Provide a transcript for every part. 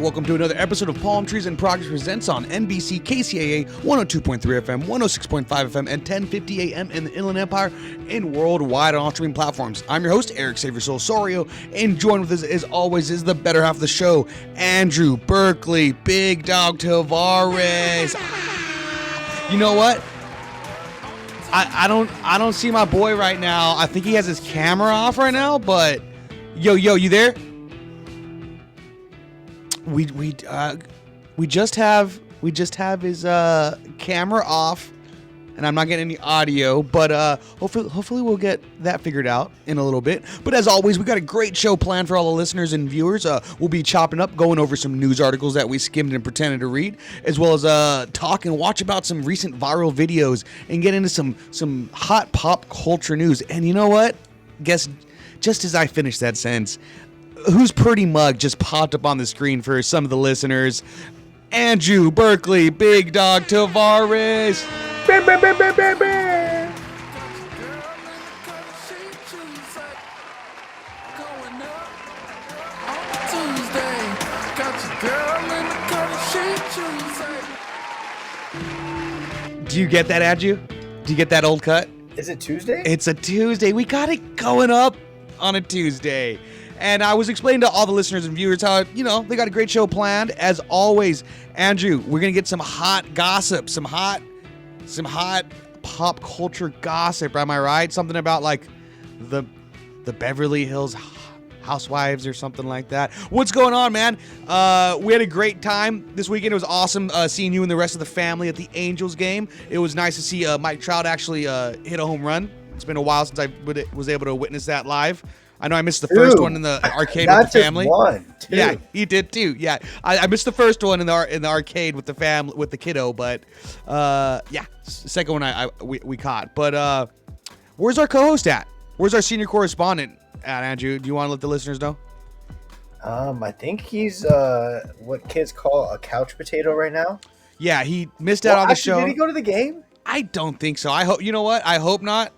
welcome to another episode of Palm Trees in Progress Presents on NBC KCAA 102.3 FM, 106.5 FM, and 1050 AM in the Inland Empire and worldwide on all streaming platforms. I'm your host, Eric Save Your Soul Sorio, and joined with us as always is the better half of the show, Andrew Berkeley, Big Dog Tavares. You know what? I don't see my boy right now. I think he has his camera off right now, but yo, you there? We just have his camera off, and I'm not getting any audio, but hopefully we'll get that figured out in a little bit. But as always, we got a great show planned for all the listeners and viewers. We'll be chopping up, going over some news articles that we skimmed and pretended to read, as well as talk and watch about some recent viral videos and get into some hot pop culture news. And you know what? Guess just as I finished that sentence, whose pretty mug just popped up on the screen for some of the listeners? Andrew Berkeley, Big Dog Tavares. Do you get that, Andrew? Do you get that old cut? Is it Tuesday? It's a Tuesday. We got it going up on a Tuesday. And I was explaining to all the listeners and viewers how, they got a great show planned. As always, Andrew, we're going to get some hot gossip, some hot pop culture gossip. Am I right? Something about like the Beverly Hills Housewives or something like that. What's going on, man? We had a great time this weekend. It was awesome seeing you and the rest of the family at the Angels game. It was nice to see Mike Trout actually hit a home run. It's been a while since I was able to witness that live. I know I missed the first one in the arcade with the family. One, two. Yeah, he did too. Yeah, I missed the first one in the arcade with the family with the kiddo, but second one we caught. But where's our co-host at? Where's our senior correspondent at, Andrew? Do you want to let the listeners know? I think he's what kids call a couch potato right now. Yeah, he missed out on the show. Did he go to the game? I don't think so. I hope. You know what? I hope not.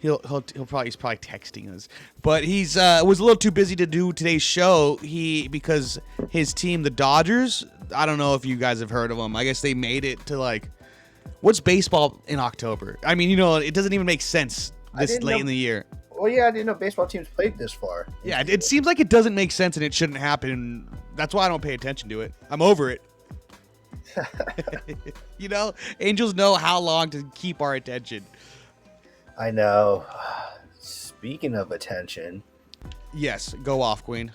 He's probably texting us, but he's was a little too busy to do today's show. Because his team, the Dodgers. I don't know if you guys have heard of them. I guess they made it to what's baseball in October? I mean, it doesn't even make sense this late in the year. Well, yeah, I didn't know baseball teams played this far. Yeah, it seems like it doesn't make sense and it shouldn't happen. That's why I don't pay attention to it. I'm over it. Angels know how long to keep our attention. I know. Speaking of attention. Yes, go off, Queen.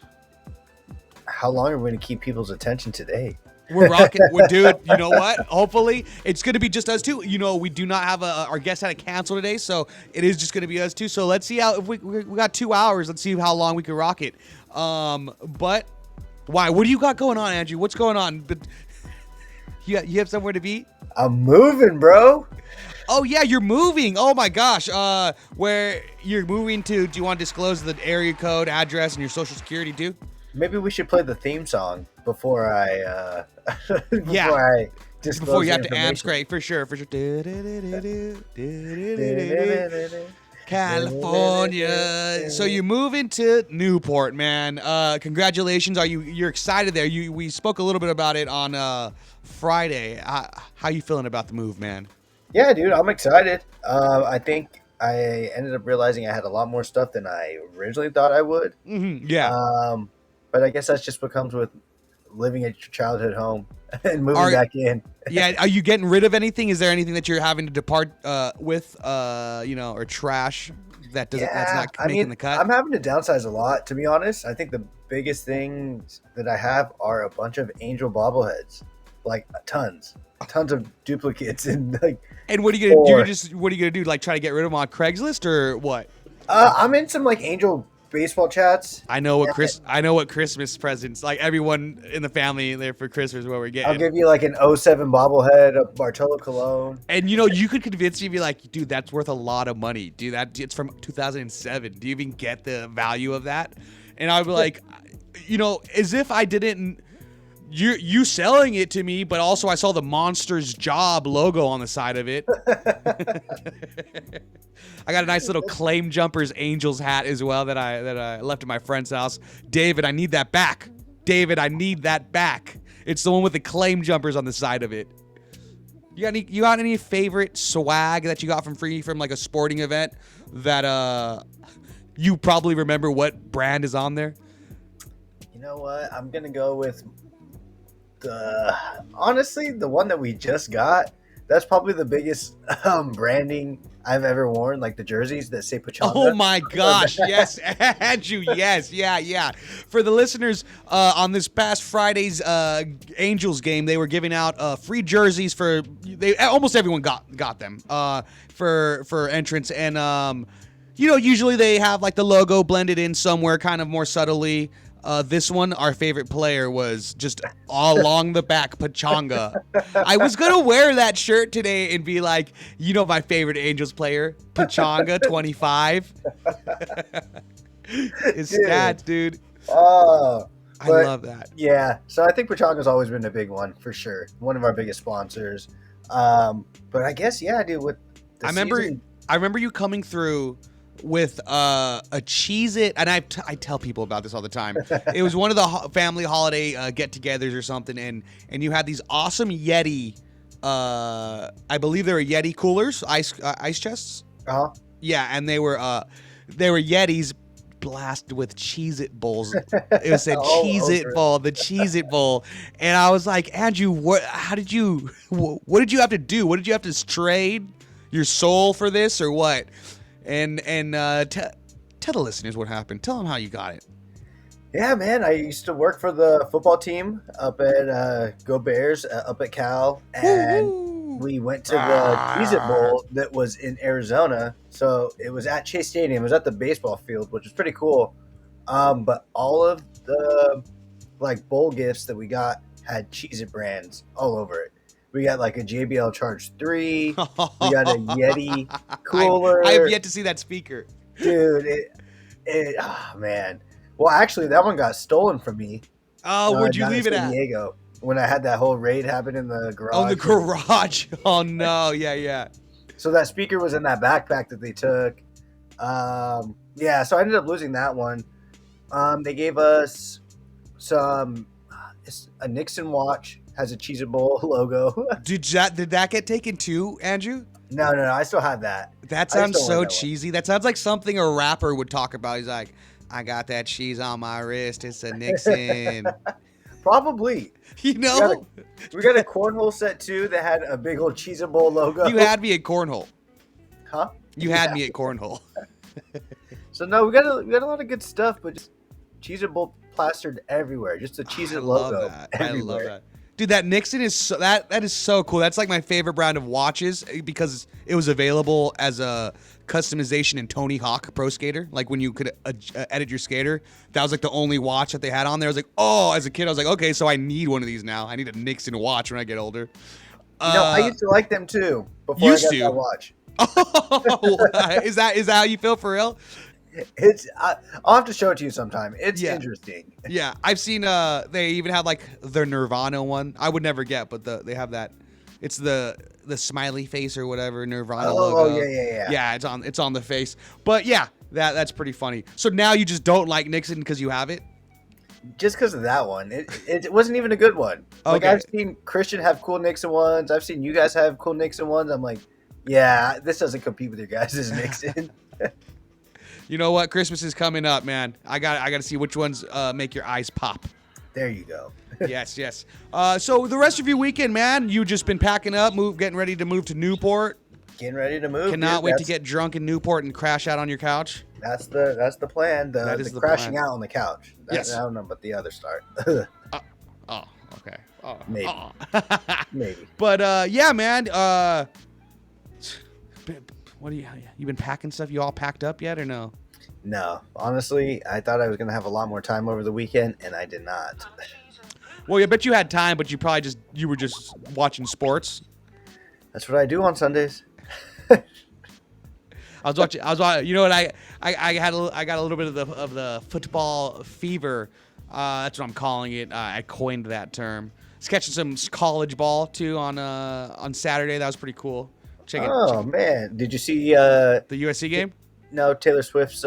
How long are we going to keep people's attention today? We're rocking. Dude, you know what? Hopefully, it's going to be just us two. We do not have our guest had to cancel today, so it is just going to be us two. So let's see how, if we got 2 hours, let's see how long we can rock it. But why? What do you got going on, Andrew? What's going on? But you have somewhere to be? I'm moving, bro. Oh, yeah, you're moving. Oh, my gosh. Where you're moving to, do you want to disclose the area code, address, and your social security, dude? Maybe we should play the theme song before I disclose before you have to amp scrape, for sure. California. So you move into Newport, man. Congratulations. You're excited there? We spoke a little bit about it on Friday. How you feeling about the move, man? Yeah, dude, I'm excited. I think I ended up realizing I had a lot more stuff than I originally thought I would. Mm-hmm. Yeah. But I guess that's just what comes with living at your childhood home and moving back in. Yeah. Are you getting rid of anything? Is there anything that you're having to depart with, or trash that's not making the cut? I'm having to downsize a lot, to be honest. I think the biggest things that I have are a bunch of Angel bobbleheads, like tons of duplicates, and And what are you gonna do? What are you gonna do? Like try to get rid of them on Craigslist or what? I'm in some Angel baseball chats. I know what Christmas presents, like everyone in the family there for Christmas, what we're getting. I'll give you an 07 bobblehead of Bartolo Colon. And you could convince me, be like, dude, that's worth a lot of money. Dude, it's from 2007. Do you even get the value of that? And I'd be like, as if I didn't. You selling it to me, but also I saw the Monsters Job logo on the side of it. I got a nice little Claim Jumpers Angels hat as well that I left at my friend's house. David, I need that back. David, I need that back. It's the one with the claim jumpers on the side of it. You got any favorite swag that you got from like a sporting event that you probably remember what brand is on there? You know what? I'm gonna go with honestly the one that we just got. That's probably the biggest branding I've ever worn, like the jerseys that say Pachanga. Oh my gosh, yes, Andrew, yes, yeah. For the listeners, on this past Friday's Angels game, they were giving out free jerseys for almost everyone got them for entrance, and usually they have like the logo blended in somewhere, kind of more subtly. This one, our favorite player was just all along the back, Pachanga. I was going to wear that shirt today and be like, my favorite Angels player, Pachanga, 25. His stats, dude. Oh, I love that. Yeah, so I think Pachanga's always been a big one, for sure. One of our biggest sponsors. But I guess, yeah, dude, with the I remember you coming through with a Cheez-It, and I tell people about this all the time. It was one of the family holiday get-togethers or something, and you had these awesome Yeti, I believe they were Yeti coolers, ice chests. Uh-huh. Yeah, and they were Yetis blasted with Cheez-It bowls. It was a Cheez-It bowl, the Cheez-It bowl, and I was like, Andrew, what did you have to do? What did you have to trade your soul for this, or what? And tell the listeners what happened. Tell them how you got it. Yeah, man. I used to work for the football team up at Go Bears, up at Cal, and we went to the Cheez-It Bowl that was in Arizona. So it was at Chase Stadium. It was at the baseball field, which was pretty cool. But all of the bowl gifts that we got had Cheez-It brands all over it. We got like a JBL Charge 3. We got a Yeti cooler. I have yet to see that speaker. Dude, oh man. Well, actually, that one got stolen from me. Oh, where'd you leave it at? San Diego. When I had that whole raid happen in the garage. Oh, the garage. Oh no, yeah. So that speaker was in that backpack that they took. Yeah, so I ended up losing that one. They gave us a Nixon watch. Has a Cheez-It Bowl logo. Did that get taken too, Andrew? No. I still have that. That sounds so cheesy. That sounds like something a rapper would talk about. He's like, I got that cheese on my wrist. It's a Nixon. Probably. We got a cornhole set too that had a big old Cheez-It Bowl logo. You had me at cornhole. Huh? You had me at cornhole. So no, we got a lot of good stuff, but just Cheez-It Bowl plastered everywhere. Just the Cheez-It logo everywhere. I love that. Dude, that Nixon is that is so cool. That's like my favorite brand of watches because it was available as a customization in Tony Hawk Pro Skater. Like when you could edit your skater, that was like the only watch that they had on there. I was like, oh, as a kid, I was like, okay, so I need one of these now. I need a Nixon watch when I get older. I used to like them too before I got that watch. Oh, is that how you feel for real? I'll have to show it to you sometime. It's interesting. Yeah, I've seen they even have like their Nirvana one. I would never get, but they have that. It's the smiley face or whatever Nirvana logo. Oh yeah. Yeah, it's on the face. But yeah, that's pretty funny. So now you just don't like Nixon because you have it? Just because of that one. It wasn't even a good one. Okay. Like I've seen Christian have cool Nixon ones. I've seen you guys have cool Nixon ones. I'm like, yeah, this doesn't compete with your guys' Nixon. You know what? Christmas is coming up, man. I got to see which ones make your eyes pop. There you go. Yes. So the rest of your weekend, man, you just been packing up, getting ready to move to Newport. Getting ready to move. Cannot wait to get drunk in Newport and crash out on your couch. That's the plan. The crashing plan. out on the couch. Yes. I don't know about the other start. Okay. Oh, maybe. Maybe. But yeah, man. What do you been packing stuff? You all packed up yet or no? No, honestly, I thought I was gonna have a lot more time over the weekend, and I did not. Well, I bet you had time, but you were just watching sports. That's what I do on Sundays. I was watching. You know what? I got a little bit of the football fever. That's what I'm calling it. I coined that term. I was catching some college ball too on Saturday. That was pretty cool. Check it. Man, did you see the USC game? No, Taylor Swift's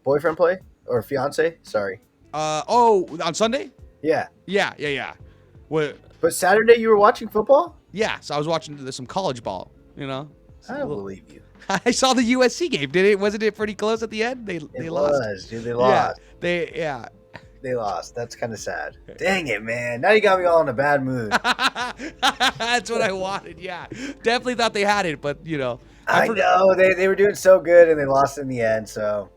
boyfriend play or fiance? Sorry. On Sunday? Yeah. Yeah. What? But Saturday you were watching football? Yeah, so I was watching some college ball, you know. I don't believe you. I saw the USC game. Wasn't it pretty close at the end? They lost. It was, dude. They Yeah, lost. they They lost. That's kind of sad. Dang it, man. Now you got me all in a bad mood. That's what I wanted. Yeah, definitely thought they had it, but I know. They were doing so good and they lost in the end. So,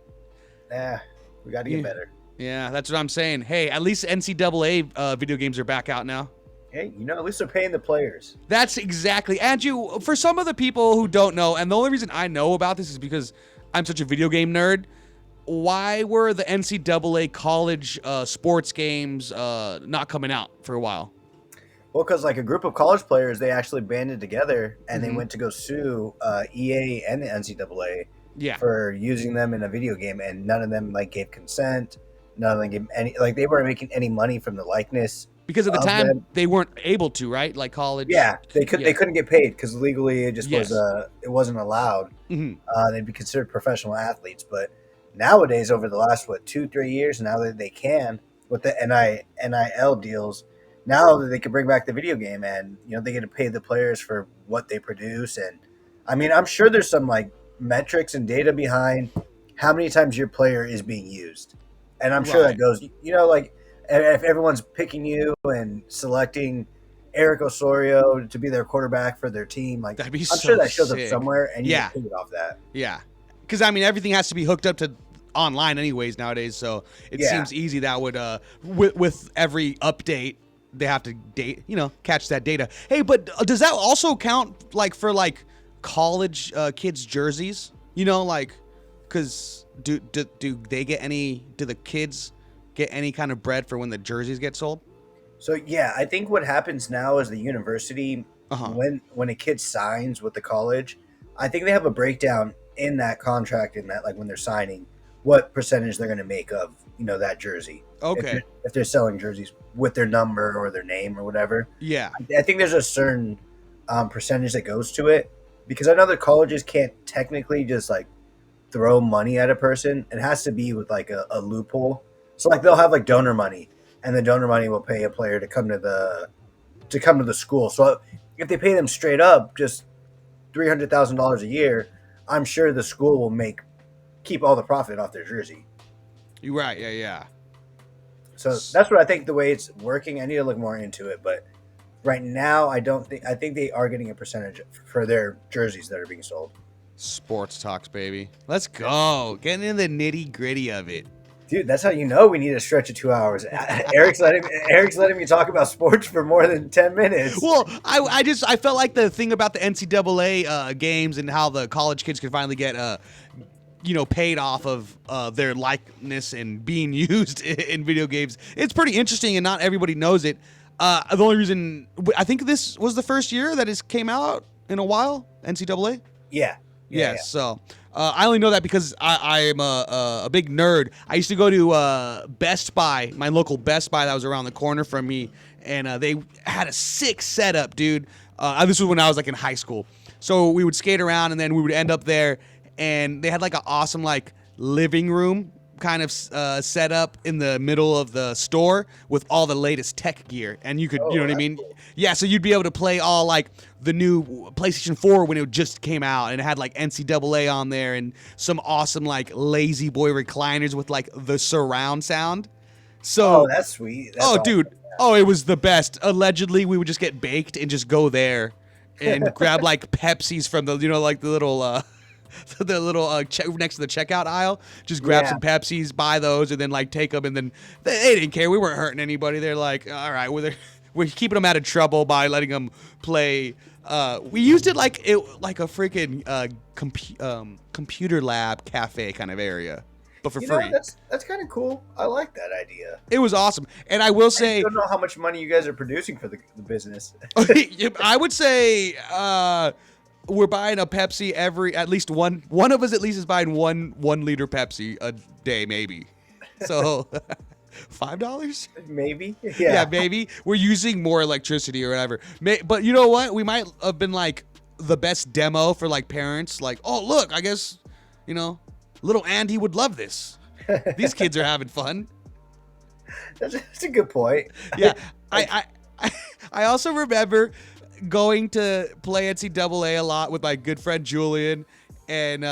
we got to get better. Yeah, that's what I'm saying. Hey, at least NCAA video games are back out now. Hey, at least they're paying the players. That's exactly. Andrew, for some of the people who don't know, and the only reason I know about this is because I'm such a video game nerd, why were the NCAA college sports games not coming out for a while? Well, because like a group of college players, they actually banded together and they went to go sue EA and the NCAA for using them in a video game, and none of them gave consent. None of them gave any they weren't making any money from the likeness. Because at the time they weren't able to, right? Like college. Yeah, they couldn't get paid because legally it just it wasn't allowed. They'd be considered professional athletes, but nowadays, over the last 2-3 years, now that they can with the NIL deals, now that they can bring back the video game, and they get to pay the players for what they produce. And I mean, I'm sure there's some metrics and data behind how many times your player is being used, and I'm sure that goes if everyone's picking you and selecting Eric Osorio to be their quarterback for their team, that'd be I'm sure that shows sick. up somewhere, and you get paid off that. Yeah, because I mean everything has to be hooked up to online anyways nowadays, so it seems easy that would with every update they have to catch that data. Hey, but does that also count for college kids jerseys? Because do they get any? Do the kids get any kind of bread for when the jerseys get sold? So I think what happens now is the university when a kid signs with the college, I think they have a breakdown in that contract, in that when they're signing, what percentage they're going to make of that jersey. Okay. If they're selling jerseys with their number or their name or whatever. Yeah. I think there's a certain percentage that goes to it, because I know that colleges can't technically just throw money at a person. It has to be with a loophole. So they'll have donor money, and the donor money will pay a player to come to the school. So if they pay them straight up just $300,000 a year, I'm sure the school will keep all the profit off their jersey. You're right. Yeah. So that's what I think the way it's working. I need to look more into it, but right now I think they are getting a percentage for their jerseys that are being sold. Sports talks, baby. Let's go. Getting into the nitty gritty of it. Dude, that's how we need to stretch it 2 hours. Eric's letting me talk about sports for more than 10 minutes. Well, I felt like the thing about the NCAA games and how the college kids could finally get paid off of their likeness and being used in video games. It's pretty interesting, and not everybody knows it. The only reason I think this was the first year that it came out in a while, NCAA. Yeah. So I only know that because I am a big nerd. I used to go to Best Buy, my local Best Buy that was around the corner from me, and they had a sick setup, dude. This was when I was in high school. So we would skate around, and then we would end up there, and they had an awesome living room kind of set up in the middle of the store with all the latest tech gear, and you could, you know what I mean? Cool. Yeah, so you'd be able to play all the new PlayStation 4 when it just came out, and it had NCAA on there and some awesome lazy boy recliners with the surround sound. So that's sweet. That's awesome. Dude. Oh, it was the best. Allegedly, we would just get baked and just go there and grab Pepsis from the the little the little next to the checkout aisle, just grab some Pepsis, buy those, and then take them. And then they didn't care. We weren't hurting anybody. They're like, all right, we're keeping them out of trouble by letting them play. We used it like a freaking computer lab cafe kind of area, but for free. That's kind of cool. I like that idea. It was awesome, and I will say, I don't know how much money you guys are producing for the business. I would say. We're buying a Pepsi at least one of us at least is buying one liter Pepsi a day, maybe. So $5? Maybe. Yeah, maybe. We're using more electricity or whatever. But you know what? We might have been the best demo for parents. Oh, look, I guess, little Andy would love this. These kids are having fun. That's a good point. Yeah, I also remember going to play NCAA a lot with my good friend Julian, and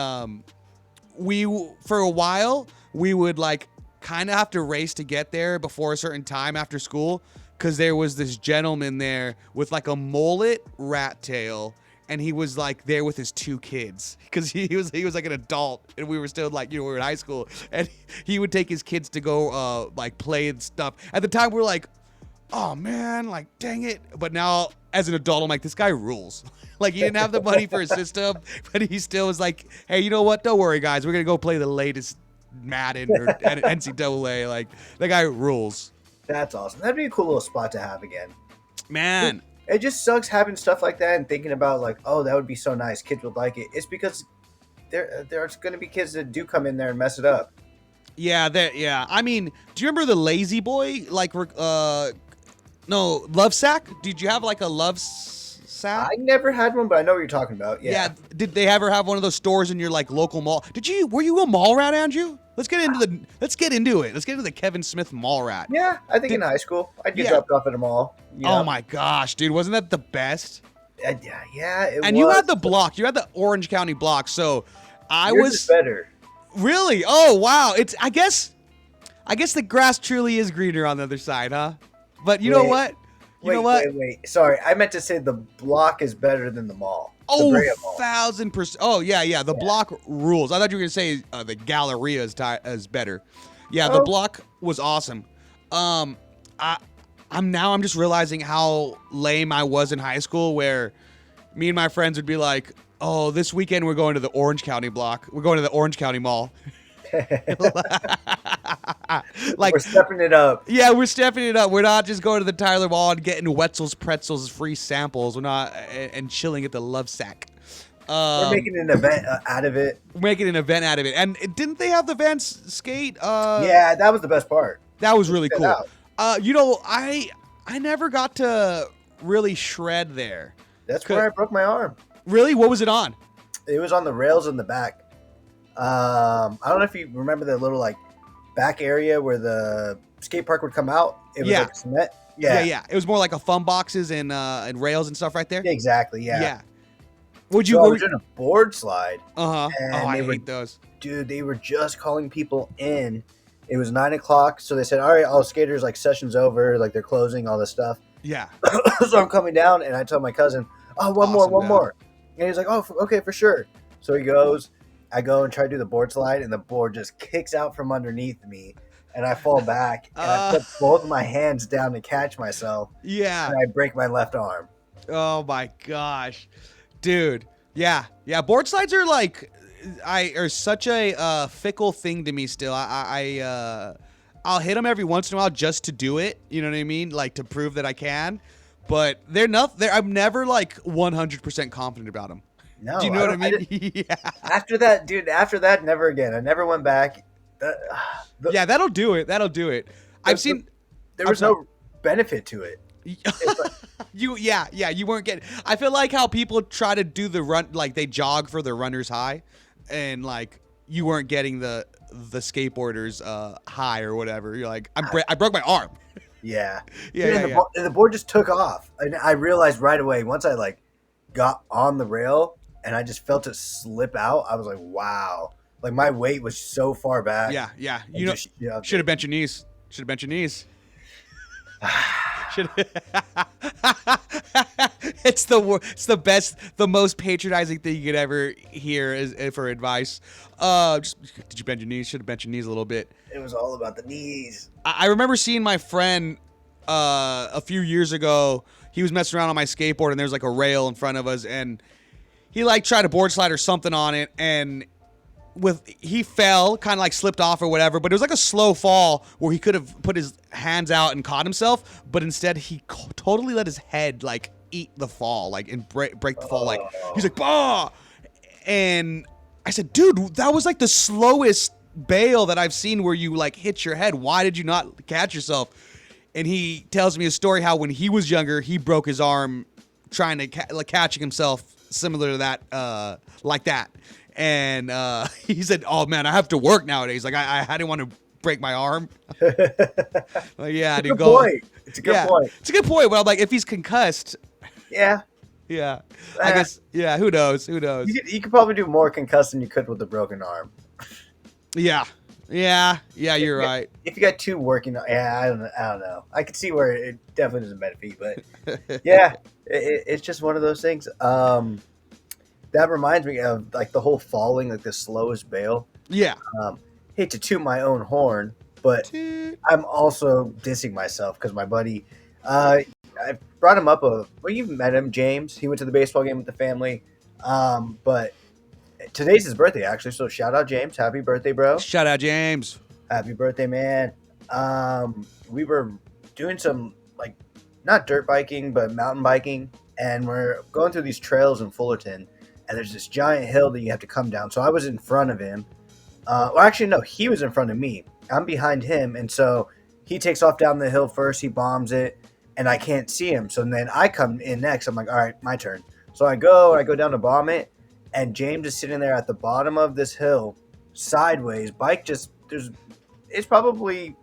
for a while we would like kind of have to race to get there before a certain time after school because there was this gentleman there with like a mullet rat tail, and he was like there with his two kids because he was like an adult and we were still like, we were in high school, and he would take his kids to go like play and stuff. At the time we were like, oh man, like dang it. But now as an adult I'm like, this guy rules. Like he didn't have the money for a system, but he still was like, hey, you know what, don't worry guys, we're gonna go play the latest Madden or NCAA. Like that guy rules. That's awesome. That'd be a cool little spot to have again. Man, it just sucks having stuff like that and thinking about like, oh, that would be so nice, kids would like it. It's because there's going to be kids that do come in there and mess it up. Yeah. I mean, do you remember the Lazy Boy? Like, no, Love Sack? Did you have like a Love Sack? I never had one, but I know what you're talking about. Yeah. Did they ever have one of those stores in your like local mall? Were you a mall rat, Andrew? Let's get into it. Let's get into the Kevin Smith mall rat. Yeah, I think in high school I'd get dropped off at a mall. Oh my gosh, dude, wasn't that the best? Yeah, it was. And you had the block. You had the Orange County block. So Yours is better. Really? Oh wow. I guess the grass truly is greener on the other side, huh? But you know what? Wait. Sorry, I meant to say the block is better than the mall. Oh, 1,000%. Oh, yeah. The block rules. I thought you were going to say the Galleria is better. Yeah, the block was awesome. I'm just realizing how lame I was in high school, where me and my friends would be like, oh, this weekend we're going to the Orange County block. We're going to the Orange County Mall. Like, we're stepping it up. Yeah, we're stepping it up. We're not just going to the Tyler Mall and getting Wetzel's Pretzels free samples. We're not and chilling at the Love Sack. We're making an event out of it. And didn't they have the Vans skate? Yeah, that was the best part. That was really cool. I never got to really shred there. That's where I broke my arm. Really? What was it on? It was on the rails in the back. I don't know if you remember the little like back area where the skate park would come out. It was like cement. Yeah. It was more like a fun boxes and rails and stuff right there. Exactly. Yeah. I was in a board slide. Oh, I hate those. Dude, they were just calling people in. It was 9:00, so they said, "All right, all skaters, like session's over, like they're closing, all this stuff." Yeah. So I'm coming down, and I tell my cousin, "Oh, one more," and he's like, "Oh, okay, for sure." So he goes. I go and try to do the board slide, and the board just kicks out from underneath me, and I fall back, and I put both my hands down to catch myself. Yeah. And I break my left arm. Oh my gosh, dude. Yeah. Board slides are like, are such a fickle thing to me. Still, I'll hit them every once in a while just to do it. You know what I mean? Like to prove that I can. But I'm never like 100% confident about them. No, do you know what I mean? Yeah. After that, never again. I never went back. Yeah, that'll do it. I've seen. There was no benefit to it. You weren't getting. I feel like how people try to do the run, like they jog for the runner's high, and like you weren't getting the skateboarder's high or whatever. You're like, I broke my arm. Yeah. And the board just took off, and I realized right away once I like got on the rail. And I just felt it slip out. I was like, wow. Like, my weight was so far back. Yeah. Should have bent your knees. It's the best, the most patronizing thing you could ever hear is for advice. Did you bend your knees? Should have bent your knees a little bit. It was all about the knees. I remember seeing my friend a few years ago. He was messing around on my skateboard, and there's like a rail in front of us, and he like tried a board slide or something on it, and he fell, kind of like slipped off or whatever, but it was like a slow fall where he could have put his hands out and caught himself, but instead he totally let his head like eat the fall, like and break the fall. Like he's like, bah! And I said, dude, that was like the slowest bail that I've seen where you like hit your head. Why did you not catch yourself? And he tells me a story how when he was younger, he broke his arm trying to catching himself similar to that, like that. And he said, oh man, I have to work nowadays. Like I didn't want to break my arm. Like, yeah, It's a dude, good go. point. It's a good Yeah, point. it's a good point. But I'm like, if he's concussed, Yeah. yeah, I guess, yeah, who knows? Who knows? You could probably do more concussed than you could with a broken arm. Yeah, yeah, you're right. If you got two working, yeah, I don't know. I could see where it definitely doesn't benefit, but yeah, it's just one of those things. That reminds me of like the whole falling, like the slowest bail. Yeah. Hate to toot my own horn, but Toot. I'm also dissing myself because my buddy, I brought him up. Well, you've met him, James. He went to the baseball game with the family. But today's his birthday, actually. So shout out, James. Happy birthday, bro. Shout out, James. Happy birthday, man. We were doing some, like, not dirt biking, but mountain biking. And we're going through these trails in Fullerton. And there's this giant hill that you have to come down. So I was in front of him. Well, actually, no, he was in front of me. I'm behind him. And so he takes off down the hill first. He bombs it. And I can't see him. So then I come in next. I'm like, all right, my turn. So I go down to bomb it. And James is sitting there at the bottom of this hill, sideways. Bike just, it's probably,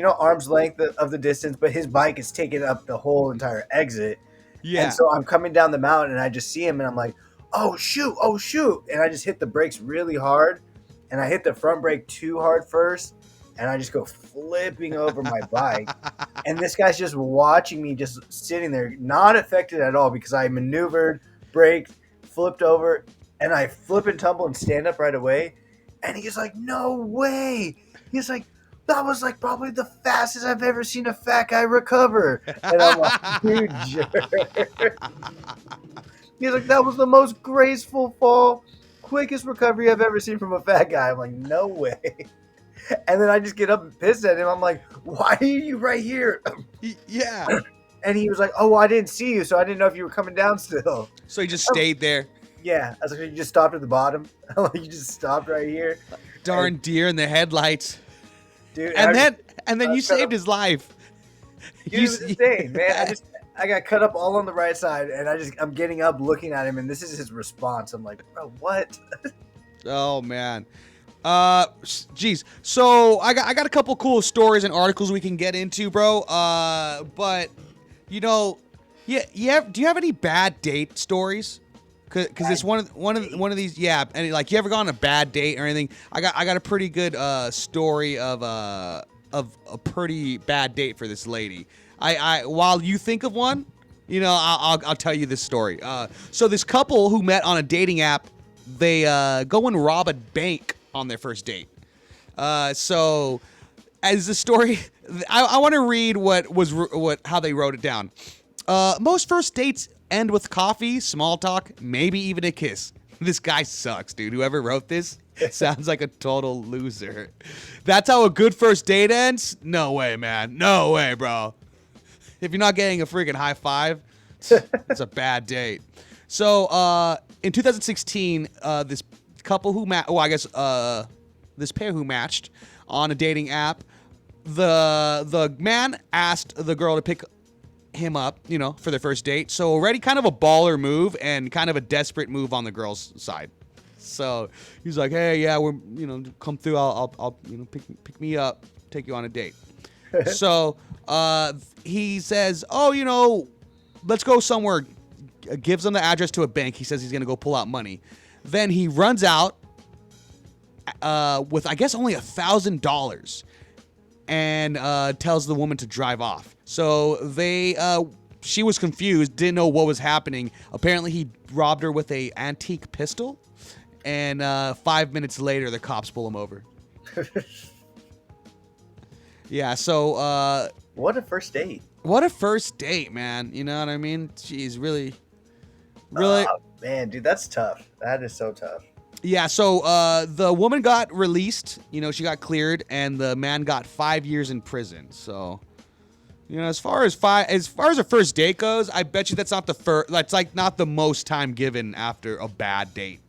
arm's length of the distance. But his bike is taking up the whole entire exit. Yeah. And so I'm coming down the mountain and I just see him and I'm like, oh, shoot. And I just hit the brakes really hard. And I hit the front brake too hard first. And I just go flipping over my bike. And this guy's just watching me, just sitting there, not affected at all because I maneuvered, braked, flipped over, and I flip and tumble and stand up right away. And he's like, no way. He's like, that was like probably the fastest I've ever seen a fat guy recover. And I'm like, you jerk. He's like, that was the most graceful fall, quickest recovery I've ever seen from a fat guy. I'm like, no way. And then I just get up and piss at him. I'm like, why are you right here? Yeah. And he was like, oh, I didn't see you, so I didn't know if you were coming down still. So he just stayed there. Yeah. I was like, you just stopped at the bottom? You just stopped right here? Darn deer in the headlights. Dude. And then you saved his life. Dude, it was insane, man. I got cut up all on the right side, and I'm getting up looking at him, and this is his response. I'm like, bro, what? Oh, man. Geez. So I got a couple cool stories and articles we can get into, bro. But yeah. Do you have any bad date stories? Cause it's one of these. Yeah, and like, you ever gone on a bad date or anything? I got a pretty good story of a pretty bad date for this lady. I while you think of one, I'll tell you this story. So this couple who met on a dating app, they go and rob a bank on their first date. So as the story, I want to read how they wrote it down. Most first dates end with coffee, small talk, maybe even a kiss. This guy sucks, dude. Whoever wrote this sounds like a total loser. That's how a good first date ends? No way, man. No way, bro. If you're not getting a freaking high five, it's a bad date. So in 2016, this couple who this pair who matched on a dating app, the man asked the girl to pick him up, for their first date. So already kind of a baller move and kind of a desperate move on the girl's side. So he's like, hey, yeah, we're, come through. I'll pick me up, take you on a date. So he says, oh, let's go somewhere. Gives them the address to a bank. He says he's going to go pull out money. Then he runs out with, I guess, only $1,000 and tells the woman to drive off. So she was confused, didn't know what was happening. Apparently, he robbed her with a antique pistol. And 5 minutes later, the cops pull him over. Yeah, so... what a first date. What a first date, man. You know what I mean? Jeez, really... Oh, man, dude, that's tough. That is so tough. Yeah, so the woman got released. She got cleared, and the man got 5 years in prison. So, as far as a first date goes, I bet you that's not that's like not the most time given after a bad date.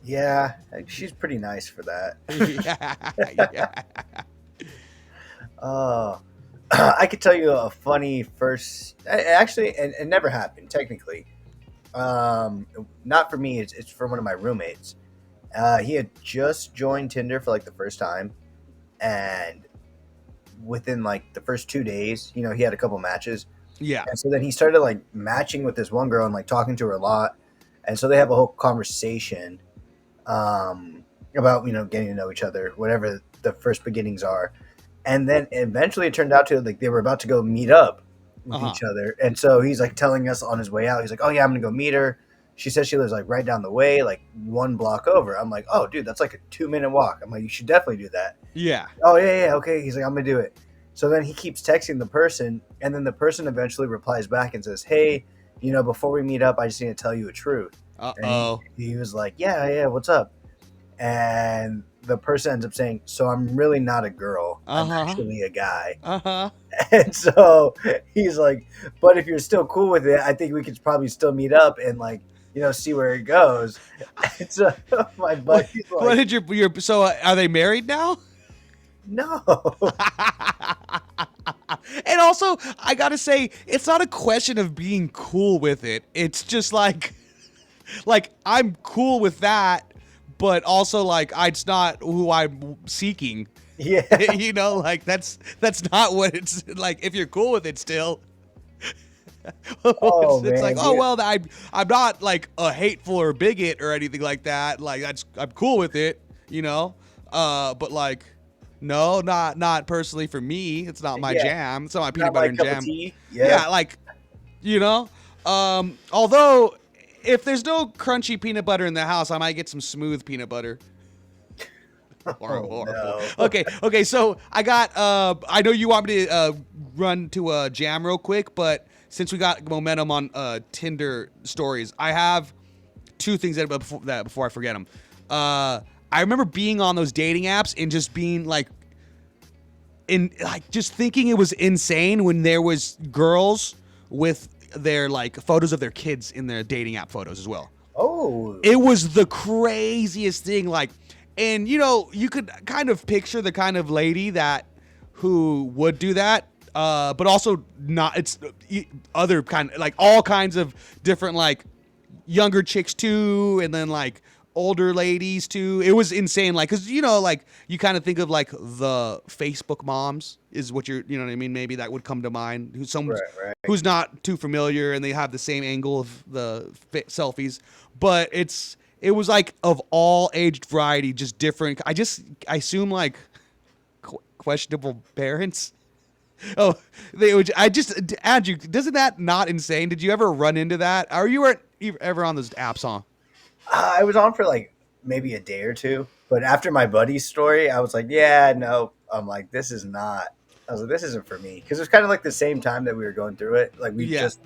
Yeah, she's pretty nice for that. Yeah. I could tell you a funny first. Actually, it never happened technically. Not for me. It's for one of my roommates. He had just joined Tinder for like the first time, and within like the first 2 days, he had a couple matches. Yeah. And so then he started like matching with this one girl and like talking to her a lot. And so they have a whole conversation about, getting to know each other, whatever the first beginnings are. And then eventually it turned out to like they were about to go meet up with each other. And so he's like telling us on his way out, he's like, oh yeah, I'm going to go meet her. She says she lives like right down the way, like 1 block over. I'm like, oh dude, that's like a 2-minute walk. I'm like, you should definitely do that. Yeah. Oh yeah, okay. He's like, I'm gonna do it. So then he keeps texting the person, and then the person eventually replies back and says, hey, before we meet up, I just need to tell you a truth. Uh-oh. And he was like, yeah, what's up? And the person ends up saying, so I'm really not a girl. I'm actually a guy. And so he's like, but if you're still cool with it, I think we could probably still meet up and like, see where it goes. And so my buddy's like, what did so are they married now? No. And also, I gotta say, it's not a question of being cool with it. It's just like I'm cool with that, but also like it's not who I'm seeking. Yeah. Like that's not what it's like. If you're cool with it still. Oh, it's man, like, oh well, I'm not like a hateful or bigot or anything like that. Like I'm cool with it, but like. No, not personally for me. It's not my jam. It's not my peanut butter and jam. Yeah, like, although if there's no crunchy peanut butter in the house, I might get some smooth peanut butter. Horrible. No. Okay. So I got. I know you want me to run to a jam real quick, but since we got momentum on Tinder stories, I have 2 things before I forget them. I remember being on those dating apps and just being like, just thinking it was insane when there was girls with their like photos of their kids in their dating app photos as well. Oh, it was the craziest thing. Like, and you could kind of picture the kind of lady who would do that. But also not. It's other kind, like all kinds of different like younger chicks too, and then like older ladies too. It was insane. Like, cause like you kind of think of like the Facebook moms is what you know what I mean? Maybe that would come to mind. Who's not too familiar and they have the same angle of the selfies, but it was like of all aged variety, just different. I assume like questionable parents. Oh, I just add you. Doesn't that not insane? Did you ever run into that? Or you weren't ever on those apps, huh? I was on for like maybe a day or two, but after my buddy's story, I was like, yeah, no. I'm like, this is not. I was like, this isn't for me, because it was kind of like the same time that we were going through it. Like we just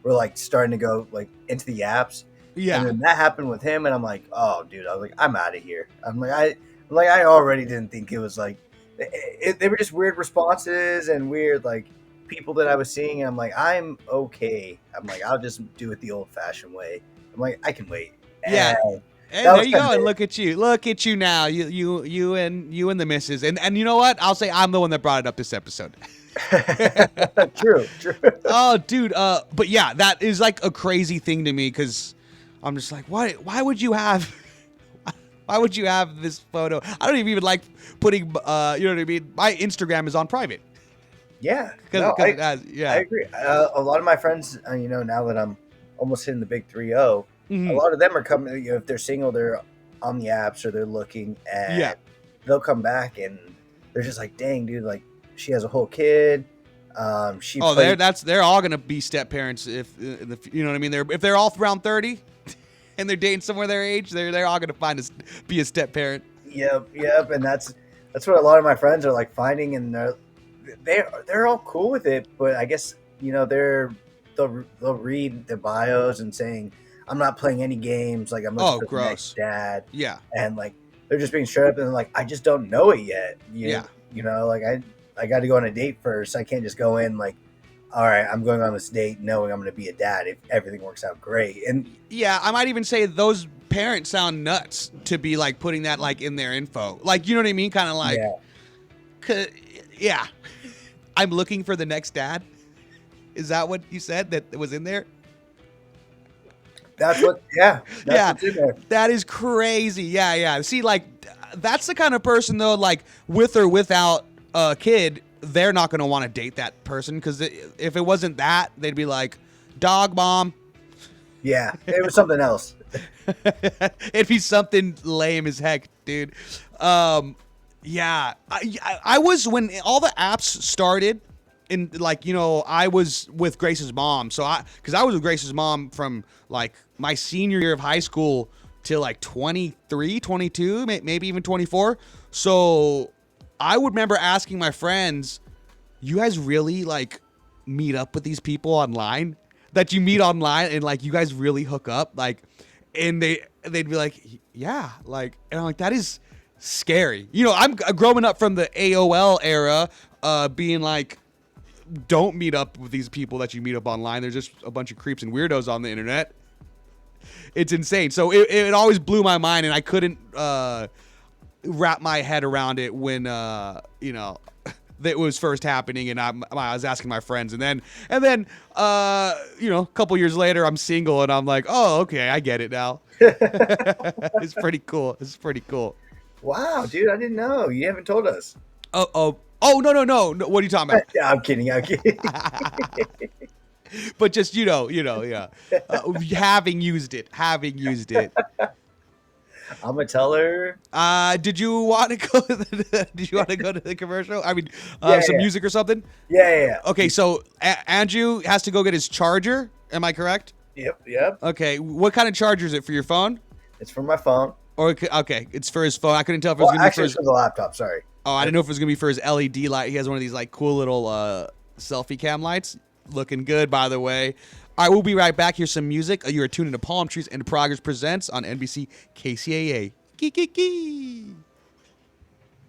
were like starting to go like into the apps. Yeah. And then that happened with him, and I'm like, oh, dude. I was like, I'm out of here. I already didn't think it was like. They were just weird responses and weird like people that I was seeing, and I'm like, I'm okay. I'm like, I'll just do it the old-fashioned way. I'm like, I can wait. Yeah. And there you go. And look at you now. You and the missus. And you know what? I'll say I'm the one that brought it up this episode. True. Oh, dude. But yeah, that is like a crazy thing to me, because I'm just like, why would you have this photo? I don't even like putting, you know what I mean? My Instagram is on private. Yeah. I agree. A lot of my friends, now that I'm almost hitting the big 3-0, a lot of them are coming, if they're single, they're on the apps or they're looking, and they'll come back and they're just like, dang, dude, like she has a whole kid. They're all going to be step parents if you know what I mean? If they're all around 30 and they're dating somewhere their age, they're all going to be a step parent. Yep. And that's what a lot of my friends are like finding, and they're all cool with it, but I guess, they'll read the bios and saying, I'm not playing any games. Like, I'm looking for the next dad. Yeah. And like, they're just being straight up and like, I just don't know it yet. Like I got to go on a date first. I can't just go in like, all right, I'm going on this date knowing I'm going to be a dad if everything works out great. And yeah, I might even say those parents sound nuts to be like putting that like in their info. Like, you know what I mean? Kind of like, I'm looking for the next dad. Is that what you said that was in there? That's what, what's in there. That is crazy. Yeah. See, like, that's the kind of person though, like with or without a kid, they're not going to want to date that person because if it wasn't that, they'd be like, dog mom. Yeah, it was something else. It'd be something lame as heck, dude. Yeah, I was when all the apps started. In like, you know, I was with Grace's mom, because I was with Grace's mom from like my senior year of high school till like 23, 22, maybe even 24. So I would remember asking my friends, you guys really like meet up with these people online that you meet online and like you guys really hook up? Like, and they'd be like, yeah, like, and I'm like, that is scary. You know, I'm growing up from the AOL era, being like, don't meet up with these people that you meet up online. They're just a bunch of creeps and weirdos on the internet. It's insane. So it always blew my mind, and I couldn't wrap my head around it when you know, that was first happening, and I was asking my friends, and then you know, a couple years later, I'm single, and I'm like, oh, okay, I get it now. It's pretty cool. It's pretty cool. Wow, dude, I didn't know. You haven't told us. Oh, no. What are you talking about? Yeah, I'm kidding. But just, you know, yeah. Having used it. I'm gonna tell her. Did you want to go to the commercial? I mean, music or something? Yeah. Okay, so Andrew has to go get his charger. Am I correct? Yep. Okay, what kind of charger is it for your phone? It's for my phone. Or okay, it's for his phone. I couldn't tell if it was going to be for his... for the laptop. Sorry. Oh, I didn't know if it was going to be for his LED light. He has one of these like cool little selfie cam lights. Looking good, by the way. All right, we'll be right back. Here's some music. You are tuned into Palm Trees and Progress Presents on NBC KCAA. Kiki.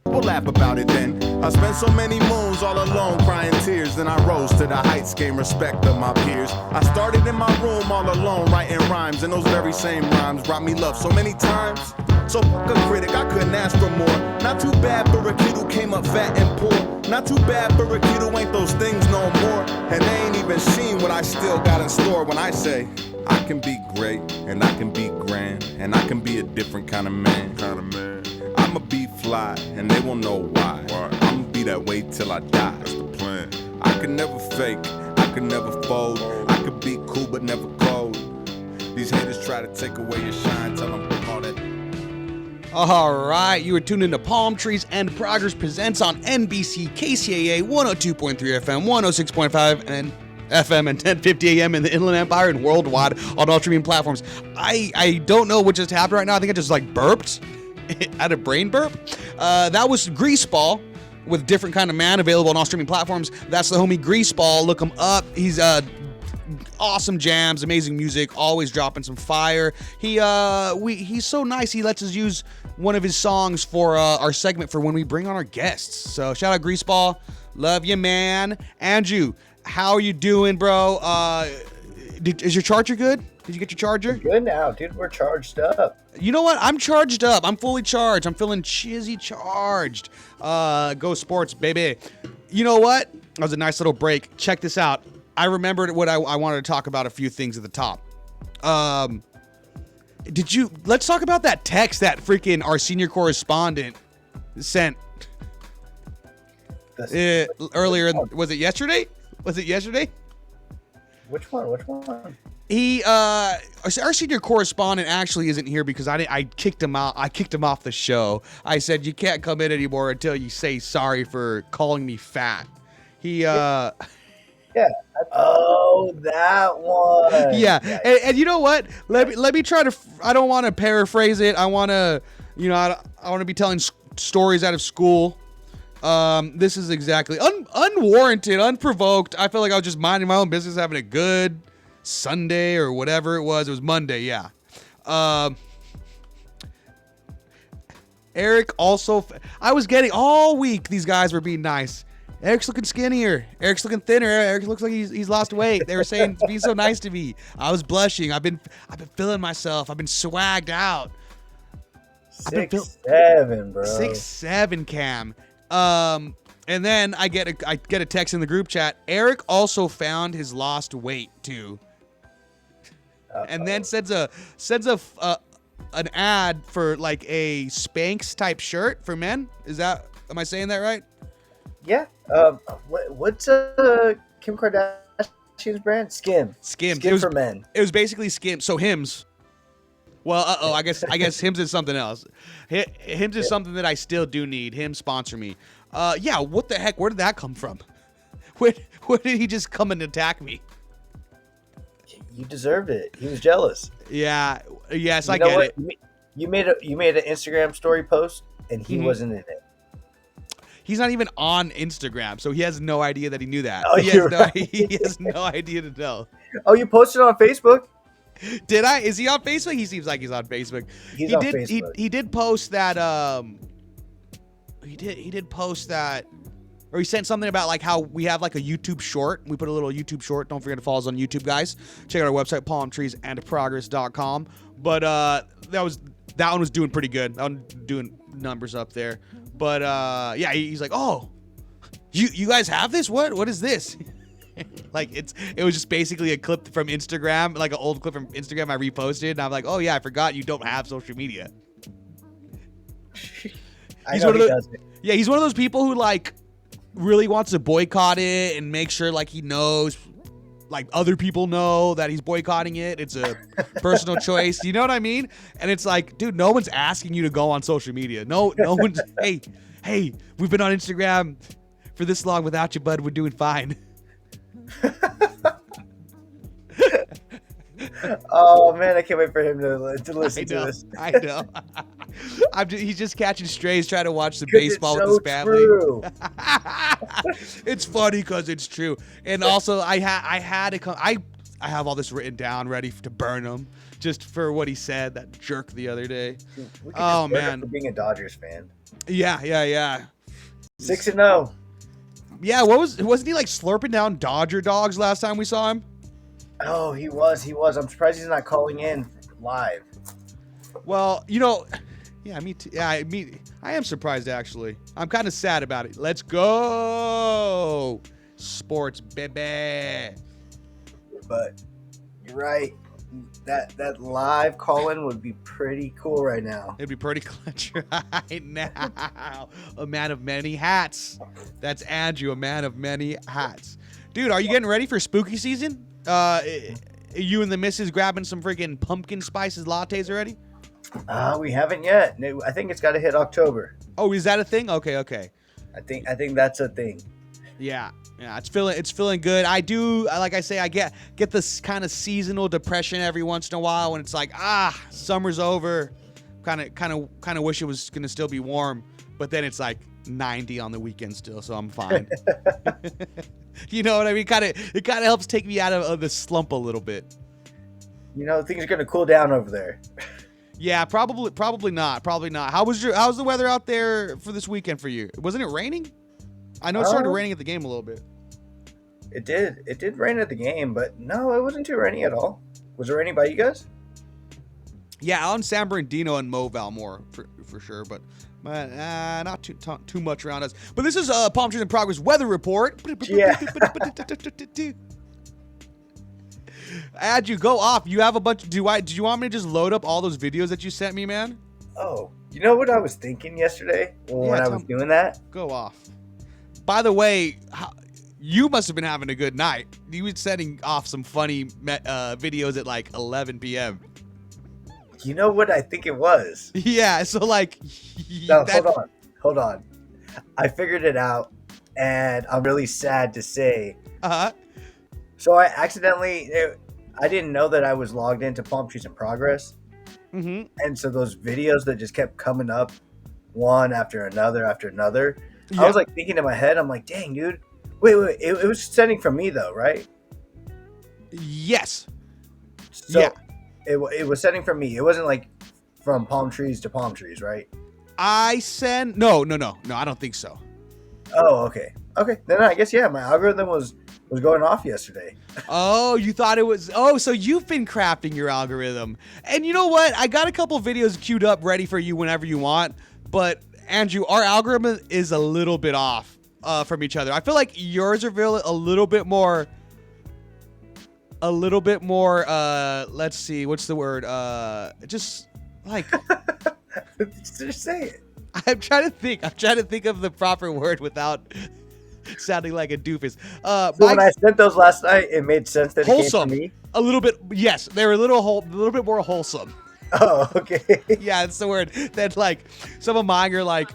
We'll laugh about it then. I spent so many moons all alone crying tears. Then I rose to the heights, gained respect of my peers. I started in my room all alone writing rhymes, and those very same rhymes brought me love so many times. So fuck a critic, I couldn't ask for more. Not too bad for a kid who came up fat and poor. Not too bad for a kid who ain't those things no more. And they ain't even seen what I still got in store when I say I can be great, and I can be grand, and I can be a different kind of man. I'ma be fly, and they won't know why. I'ma be that way till I die. That's the plan. I could never fake, I could never fold. I could be cool but never cold. These haters try to take away your shine, tell them all that. All right, you are tuned into Palm Trees and Progress Presents on NBC KCAA 102.3 FM, 106.5 and FM and 1050 AM in the Inland Empire and worldwide on all streaming platforms. I don't know what just happened right now. I think I just like burped. Had a brain burp. That was Greaseball with Different Kind of Man, available on all streaming platforms. That's the homie Greaseball. Look him up. He's awesome jams, amazing music, always dropping some fire. He's so nice. He lets us use one of his songs for our segment for when we bring on our guests. So shout out Greaseball. Love you, man. Andrew, how are you doing, bro? Is your charger good? Did you get your charger? Good now, dude. We're charged up. You know what? I'm charged up. I'm fully charged. I'm feeling chizzy charged. Go sports, baby. You know what? That was a nice little break. Check this out. I remembered what I wanted to talk about, a few things at the top. Let's talk about that text that freaking our senior correspondent sent earlier. Was it yesterday? Which one? Our senior correspondent actually isn't here because I kicked him out. I kicked him off the show. I said, you can't come in anymore until you say sorry for calling me fat. Yeah. Oh, that one. Yeah. And you know what? Let me try to, I don't want to paraphrase it. I want to, I want to be telling stories out of school. This is exactly unwarranted, unprovoked. I feel like I was just minding my own business, having a good Sunday or whatever it was. It was Monday, yeah. Eric also, I was getting all week, these guys were being nice. Eric's looking skinnier. Eric's looking thinner. Eric looks like he's lost weight. They were saying, being so nice to me. I was blushing. I've been feeling myself. I've been swagged out. 6'7", bro. 6'7", Cam. And then I get a text in the group chat. Eric also found his lost weight too. And then sends a an ad for like a Spanx type shirt for men. Am I saying that right? Yeah. What's Kim Kardashian's brand? Skim. Skims. Skim for men. It was basically Skims. So Hims. Well, I guess Hims is something else. Hims is something that I still do need. Hims sponsor me. Yeah. What the heck? Where did that come from? Where did he just come and attack me? You deserved it. He was jealous. Yeah. Yes, I know get what? it. You made an Instagram story post, and he wasn't in it. He's not even on Instagram, so he has no idea that he knew that. Oh, he you're has no idea to know. Oh, you posted on Facebook? Did I? Is he on Facebook? He seems like he's on Facebook. He's on Facebook. He did post that. He did post that, or he sent something about like how we have like a YouTube short. We put a little YouTube short. Don't forget to follow us on YouTube, guys. Check out our website, palmtreesandprogress.com. But that one was doing pretty good. I'm doing numbers up there. But yeah, he's like, oh, you guys have this? What is this? Like it was just basically a clip from Instagram, like an old clip from Instagram I reposted, and I'm like, oh yeah, I forgot you don't have social media. He's one of those people who like really wants to boycott it and make sure like he knows, like other people know that he's boycotting it. It's a personal choice. You know what I mean? And it's like, dude, no one's asking you to go on social media. No one's, hey, we've been on Instagram for this long without you, bud. We're doing fine. Oh man, I can't wait for him to listen to this. I know. He's just catching strays trying to watch the baseball with his family. True. It's funny because it's true. And also, I had to come. I have all this written down, ready to burn him, just for what he said. That jerk the other day. Oh man, for being a Dodgers fan. Yeah. 6-0. Yeah, wasn't he like slurping down Dodger dogs last time we saw him? Oh, he was. I'm surprised he's not calling in live. Well, yeah, me too. Yeah, I am surprised actually. I'm kind of sad about it. Let's go, sports, baby. But you're right. That live call-in would be pretty cool right now. It'd be pretty clutch right now. A man of many hats. That's Andrew, a man of many hats. Dude, are you getting ready for spooky season? You and the missus grabbing some freaking pumpkin spices lattes already? We haven't yet. I think it's got to hit October. Oh, is that a thing? Okay. I think that's a thing. Yeah, it's feeling good. I do, like I say, I get this kind of seasonal depression every once in a while when it's like, summer's over. Kind of wish it was gonna still be warm, but then it's like 90 on the weekend still, so I'm fine. You know what I mean? It kind of helps take me out of the slump a little bit. Things are gonna cool down over there. Yeah, probably not. How's the weather out there for this weekend for you? Wasn't it raining? I know it started raining at the game a little bit. It did rain at the game, but no, it wasn't too rainy at all. Was it raining by you guys? Yeah, out in San Bernardino and Moval more for sure, but not too much around us. But this is Palm Trees in Progress weather report. Yeah. You go off. You have a bunch. Did you want me to just load up all those videos that you sent me, man? Oh, you know what I was thinking yesterday when I was doing that? Go off. By the way, you must have been having a good night. You were setting off some funny videos at like 11 p.m. You know what I think it was? Yeah, so like... No, hold on. I figured it out, and I'm really sad to say. Uh-huh. So I I didn't know that I was logged into Palm Trees in Progress. Mm-hmm. And so those videos that just kept coming up one after another. Yeah. I was like thinking in my head, I'm like, dang, dude. Wait. It was sending from me though, right? Yes. So yeah. It was sending from me. It wasn't like from palm trees to palm trees, right? No, I don't think so. Oh, okay. Then I guess, yeah, my algorithm was going off yesterday. Oh, you thought it was... Oh, so you've been crafting your algorithm. And you know what? I got a couple videos queued up ready for you whenever you want. But, Andrew, our algorithm is a little bit off from each other. I feel like yours are a little bit more... let's see, what's the word? Just Like, Just say it. I'm trying to think. I'm trying to think of the proper word without sounding like a doofus. So when I sent those last night, it made sense that wholesome. it came from me. A little bit. Yes, they were a little bit more wholesome. Oh, okay. Yeah, it's the word. That like some of mine are like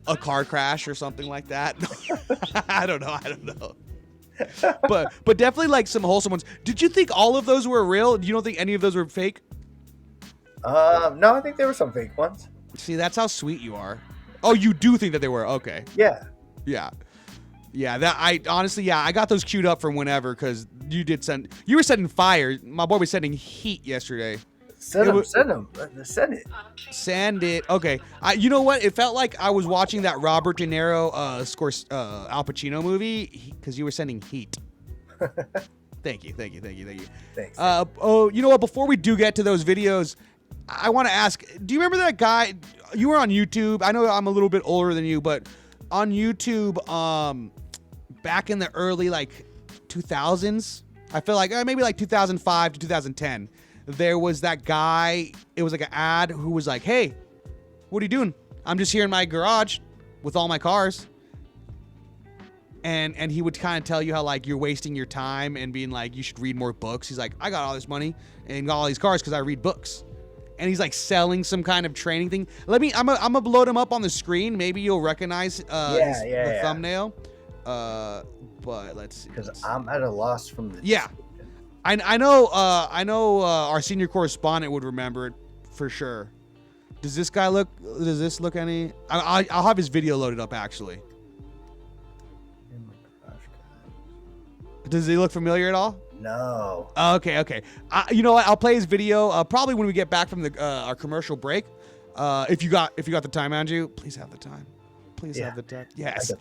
a car crash or something like that. I don't know. But definitely like some wholesome ones. Did you think all of those were real? You don't think any of those were fake? No, I think there were some fake ones. See, that's how sweet you are. Oh, you do think that they were? Okay. Yeah. Yeah, that I honestly, I got those queued up from whenever because you were setting fire. My boy was setting heat yesterday. Send them. Send it. Send it. Okay. You know what? It felt like I was watching that Robert De Niro Al Pacino movie because you were sending heat. Thank you. Thanks. You know what? Before we do get to those videos, I want to ask, do you remember that guy? You were on YouTube. I know I'm a little bit older than you, but on YouTube, back in the early like 2000s, I feel like maybe like 2005 to 2010, there was that guy. It was like an ad who was like, "Hey, what are you doing? I'm just here in my garage with all my cars." And he would kind of tell you how like you're wasting your time and being like you should read more books. He's like, "I got all this money and got all these cars because I read books." And he's like selling some kind of training thing. I'm gonna load him up on the screen. Maybe you'll recognize the thumbnail. But let's see. Because I'm at a loss from the. Yeah, I know our senior correspondent would remember it for sure. Does this look any? I'll have his video loaded up actually. Does he look familiar at all? No. Okay. You know what? I'll play his video probably when we get back from our commercial break. If you got the time, Andrew, please have the time. Have the time. Yes.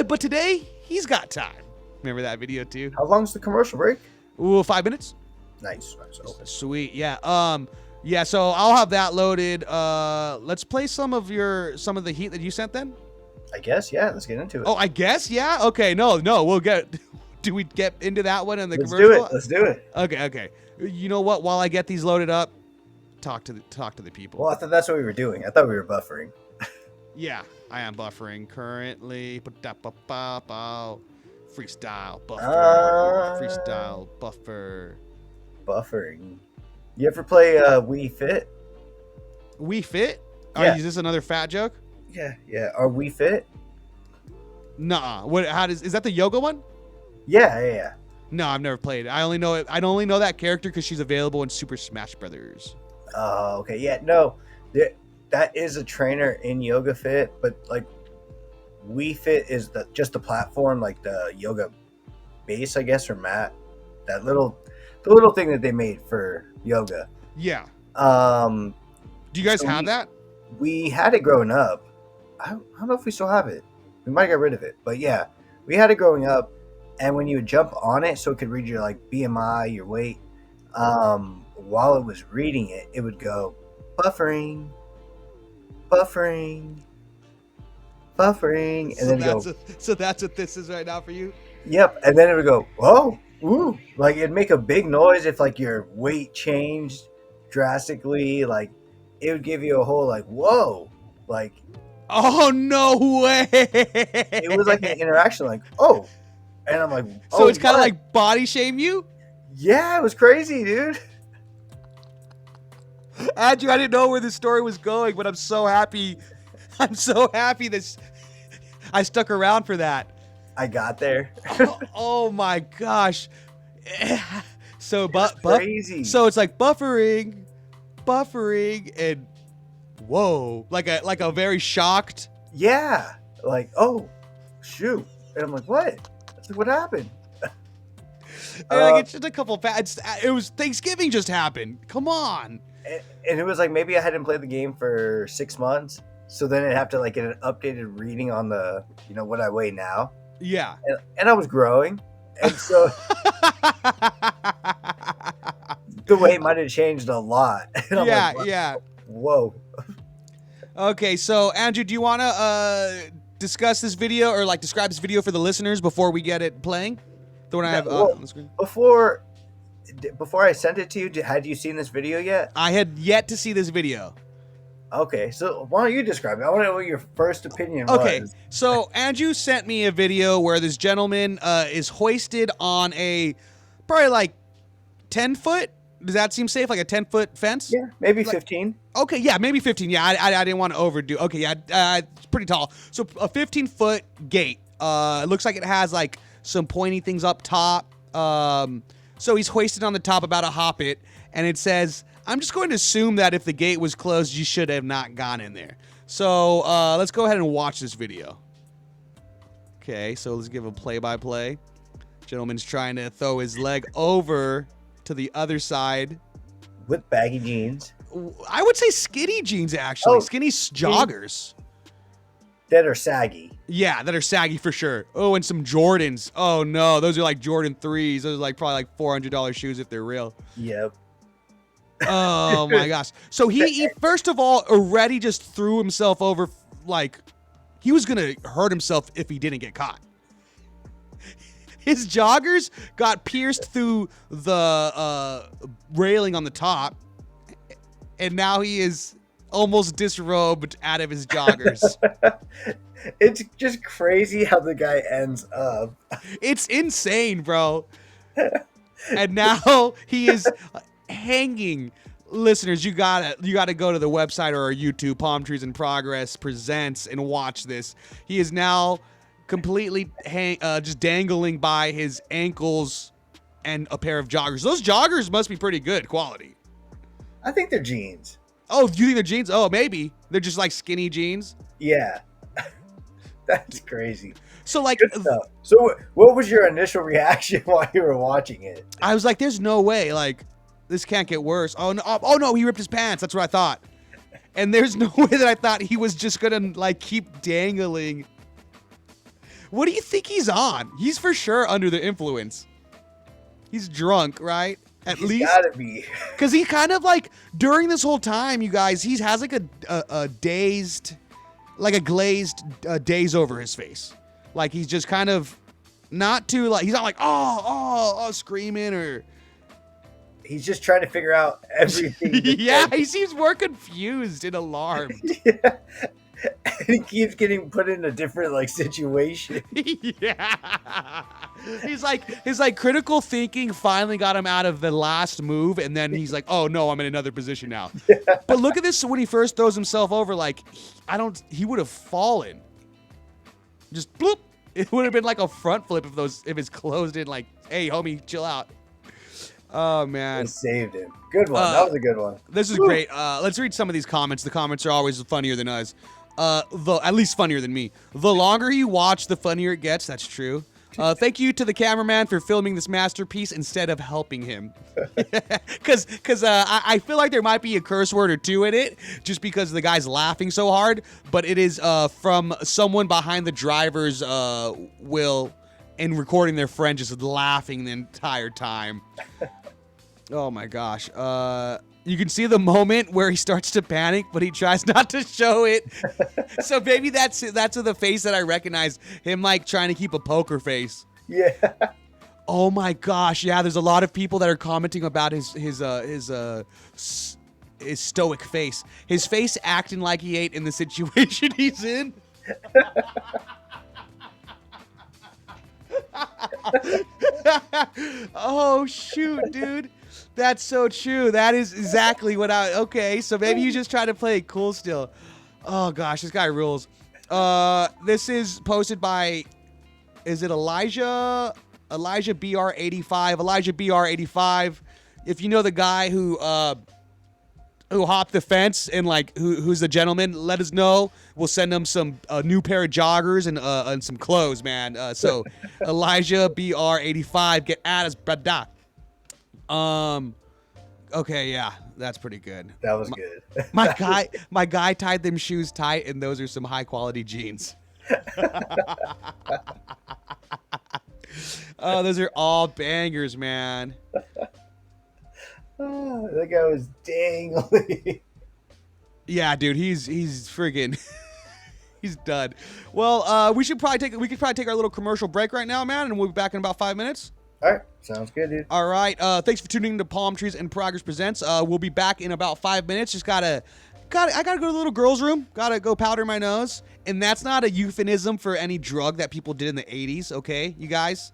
But today he's got time. Remember that video too? How long's the commercial break? Ooh, 5 minutes. Nice. Okay. Sweet. Yeah. Yeah. So I'll have that loaded. Let's play some of the heat that you sent then. I guess. Yeah. Let's get into it. Oh, I guess. Yeah. Okay. No. We'll get. Do we get into that one in the Let's commercial? Let's do it. Okay. You know what? While I get these loaded up, talk to the people. Well, I thought that's what we were doing. I thought we were buffering. Yeah, I am buffering currently. Freestyle buffer. Freestyle buffer. Buffering. You ever play Wii Fit? Wii Fit? Yeah. Is this another fat joke? Yeah. Are we fit? Nah. Is that the yoga one? Yeah. No, I've never played it. I only know that character because she's available in Super Smash Brothers. Oh, okay. Yeah, no. That is a trainer in Yoga Fit, but like Wii Fit is just the platform, like the yoga base, I guess, or mat. The little thing that they made for yoga. Yeah. Do you guys have that? We had it growing up. I don't know if we still have it. We might get rid of it, but yeah, we had it growing up. And when you would jump on it, so it could read your like BMI, your weight, while it was reading it, it would go buffering, and then go. So that's what this is right now for you. Yep, and then it would go, oh, ooh, like it'd make a big noise if like your weight changed drastically. Like it would give you a whole like whoa, like. Oh no way! It was like an interaction, like oh. And I'm like, oh, so it's kind of like body shame you? Yeah, it was crazy, dude. Andrew, I didn't know where this story was going, but I'm so happy. I'm so happy that I stuck around for that. I got there. Oh my gosh. So crazy. So it's like buffering, and whoa, like a very shocked. Yeah, like oh, shoot, and I'm like, what? What happened? Like it's just a couple. It was Thanksgiving just happened. Come on. And it was like maybe I hadn't played the game for 6 months, so then I'd have to like get an updated reading on the what I weigh now. Yeah. And I was growing, and so the weight might have changed a lot. And I'm like, yeah. Whoa. Okay, so Andrew, do you want to discuss this video or like describe this video for the listeners before we get it playing? The one I have on the screen. Before before I sent it to you, had you seen this video yet? I had yet to see this video. Okay, so why don't you describe it? I want to know what your first opinion Okay, was. so Andrew sent me a video where this gentleman is hoisted on a probably like 10 foot. Does that seem safe? Like a 10-foot fence? Yeah, maybe Like- 15. Okay, yeah, maybe 15. Yeah, I didn't want to overdo. Okay, yeah, it's pretty tall. So a 15-foot gate. It looks like it has like some pointy things up top. So he's hoisted on the top about to hop it, and it says, I'm just going to assume that if the gate was closed, you should have not gone in there. So let's go ahead and watch this video. Okay, so let's give a play-by-play. Gentleman's trying to throw his leg over to the other side. With baggy jeans. I would say skinny jeans, actually. Oh, skinny joggers. That are saggy. Yeah, that are saggy for sure. Oh, and some Jordans. Oh, no. Those are like Jordan 3s. Those are like probably like $400 shoes if they're real. Yep. Oh, my gosh. So he first of all already just threw himself over. Like, he was going to hurt himself if he didn't get caught. His joggers got pierced through the railing on the top. And now he is almost disrobed out of his joggers. It's just crazy how the guy ends up. It's insane, bro. And now he is hanging. Listeners, you gotta go to the website or our YouTube, Palm Trees in Progress presents, and watch this. He is now completely just dangling by his ankles and a pair of joggers. Those joggers must be pretty good quality. I think they're jeans. Oh, you think they're jeans? Oh, maybe. They're just like skinny jeans. Yeah. That's crazy. So like, Good stuff. So what was your initial reaction while you were watching it? I was like, there's no way. Like, this can't get worse. Oh no, he ripped his pants. That's what I thought. And there's no way that I thought he was just gonna like keep dangling. What do you think he's on? He's for sure under the influence. He's drunk, right? At He's least. gotta be. Because he kind of like, during this whole time, you guys, he has like a dazed, like a glazed daze over his face. Like he's just kind of not too like, he's not like, oh, screaming or. He's just trying to figure out everything. Yeah, he seems more confused and alarmed. Yeah. And he keeps getting put in a different like situation. Yeah. He's like, his like critical thinking finally got him out of the last move, and then he's like, oh no, I'm in another position now. Yeah. But look at this, when he first throws himself over, like he would have fallen. Just bloop. It would have been like a front flip if it's closed in, like, hey homie, chill out. Oh man. They saved him. Good one. That was a good one. This is great. Let's read some of these comments. The comments are always funnier than us. At least funnier than me. The longer you watch, the funnier it gets. That's true. Thank you to the cameraman for filming this masterpiece instead of helping him. Because I feel like there might be a curse word or two in it, just because the guy's laughing so hard. But it is from someone behind the driver's wheel and recording their friend just laughing the entire time. Oh my gosh. You can see the moment where he starts to panic, but he tries not to show it. So maybe that's the face that I recognize, him like trying to keep a poker face. Yeah. Oh my gosh, yeah, there's a lot of people that are commenting about his stoic face. His face acting like he ate in the situation he's in. Oh shoot, dude. That's so true. That is exactly what okay, so maybe you just try to play it cool still. Oh gosh, this guy rules. This is posted by, is it Elijah BR85? Elijah BR85. If you know the guy who hopped the fence and like who's the gentleman, let us know. We'll send him some new pair of joggers and some clothes, man. So Elijah BR85, get at us, brother. Okay, yeah, that's pretty good. That was good. My guy tied them shoes tight, and those are some high quality jeans. Oh, those are all bangers, man. Oh, that guy was dangling. Yeah, dude, he's friggin' he's done. Well, we could probably take our little commercial break right now, man, and we'll be back in about 5 minutes. All right. Sounds good, dude. All right. Thanks for tuning in to Palm Trees and Progress Presents. We'll be back in about 5 minutes. I gotta go to the little girl's room. Gotta go powder my nose. And that's not a euphemism for any drug that people did in the 80s, okay, you guys?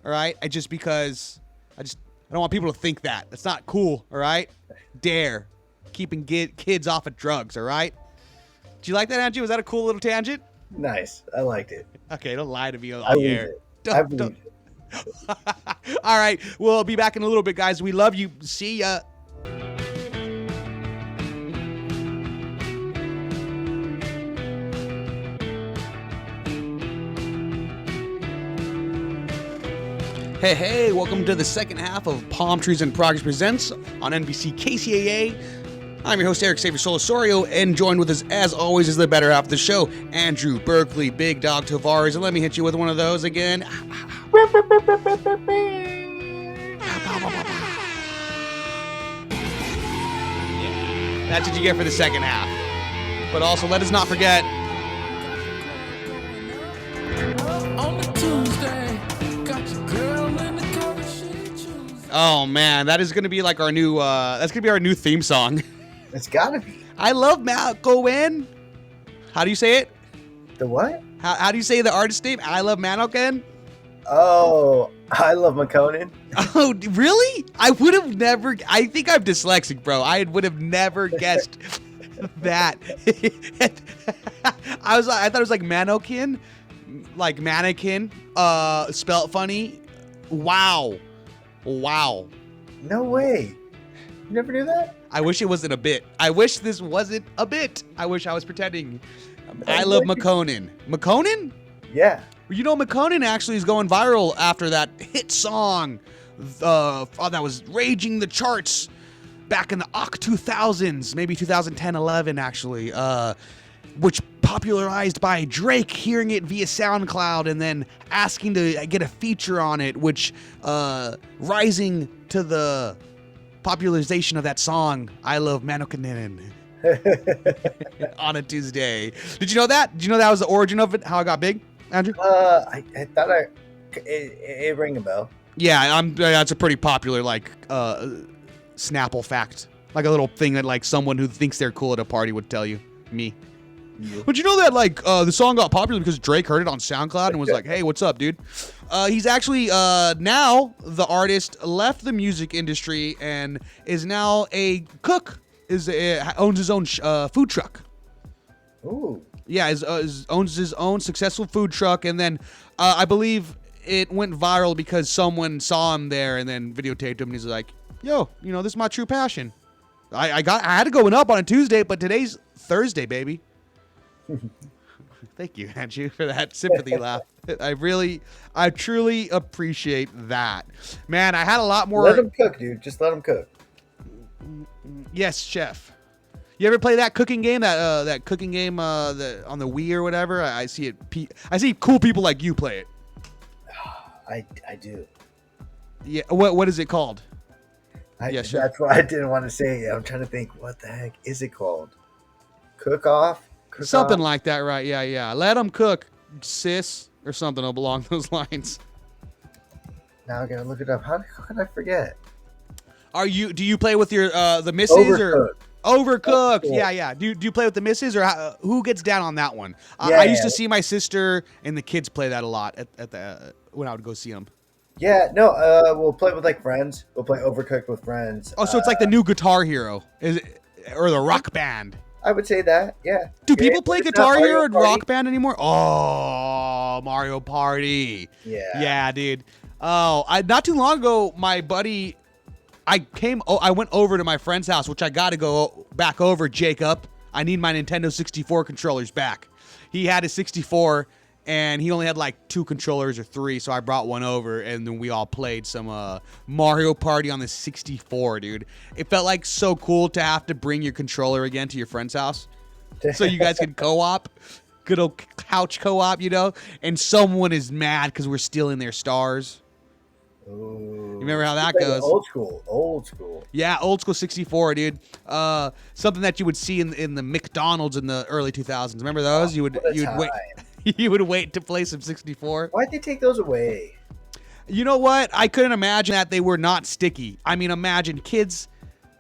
All right? I don't want people to think that. That's not cool, all right? Dare. Keeping kids off of drugs, all right? Did you like that, Andrew? Was that a cool little tangent? Nice. I liked it. Okay, don't lie to me on I the believe air. it. I believe it. All right, we'll be back in a little bit, guys. We love you. See ya. Hey, welcome to the second half of Palm Trees and Progress Presents on NBC KCAA. I'm your host, Eric Xavier Solosorio, and joined with us, as always, is the better half of the show, Andrew Berkeley, Big Dog Tavares. And let me hit you with one of those again. That's what you get for the second half. But also, let us not forget... Oh man, that is gonna be like our new. That's gonna be our new theme song. It's gotta be. I love Malcolm. How do you say it? The what? How do you say the artist name? I love Malcolm. Oh, I love McConan. Oh, really? I would have never. I think I'm dyslexic, bro. I would have never guessed that. I thought it was like mannequin, like mannequin. Spelt funny. Wow. No way. You never knew that? I wish it wasn't a bit. I wish this wasn't a bit. I wish I was pretending. I love McConan. McConan? Yeah. You know, McConan actually is going viral after that hit song that was raging the charts back in the 2000s, maybe 2010-11 actually, which popularized by Drake hearing it via SoundCloud and then asking to get a feature on it, which rising to the popularization of that song, I Love Manokinen, on a Tuesday. Did you know that? Did you know that was the origin of it, how it got big, Andrew? I thought it rang a bell. Yeah, that's a pretty popular, like, Snapple fact. Like a little thing that, like, someone who thinks they're cool at a party would tell you. Me. Yeah. But you know that, like, the song got popular because Drake heard it on SoundCloud and was like, hey, what's up, dude? He's actually, now, the artist left the music industry and is now a cook. Owns his own food truck. Ooh. Yeah, owns his own successful food truck. And then I believe it went viral because someone saw him there and then videotaped him. And he's like, yo, you know, this is my true passion. I had to go up on a Tuesday, but today's Thursday, baby. Thank you, Andrew, for that sympathy laugh. I truly appreciate that. Man, I had a lot more. Let him cook, dude. Just let him cook. Yes, chef. You ever play that cooking game? That cooking game on the Wii or whatever? I see it. I see cool people like you play it. I do. Yeah. What is it called? Yeah, sure. That's why I didn't want to say it. I'm trying to think. What the heck is it called? Cook off. Something like that, right? Yeah. Let them cook, sis, or something along those lines. Now I gotta look it up. How can I forget? Do you play with your the missus or Overcooked? Cool. Yeah. Do you play with the missus or who gets down on that one? Yeah. I used to see my sister and the kids play that a lot at the when I would go see them. Yeah, no, we'll play with like friends. We'll play Overcooked with friends. Oh, so it's like the new Guitar Hero, is it, or the Rock Band? I would say that, yeah. Do people play Guitar Hero and Rock Band anymore? Oh, Mario Party. Yeah, dude. Oh, not too long ago, my buddy, I went over to my friend's house, which I got to go back over, Jacob. I need my Nintendo 64 controllers back. He had a 64, and he only had like 2 controllers or 3, so I brought one over, and then we all played some Mario Party on the 64, dude. It felt like so cool to have to bring your controller again to your friend's house so you guys can co-op. Good old couch co-op, you know? And someone is mad because we're stealing their stars. Ooh. You remember how that goes? Old school. Yeah, old school 64, dude. Something that you would see in the McDonald's in the early 2000s. Remember those? You would wait. You would wait to play some 64. Why'd they take those away? You know what? I couldn't imagine that they were not sticky. I mean, imagine kids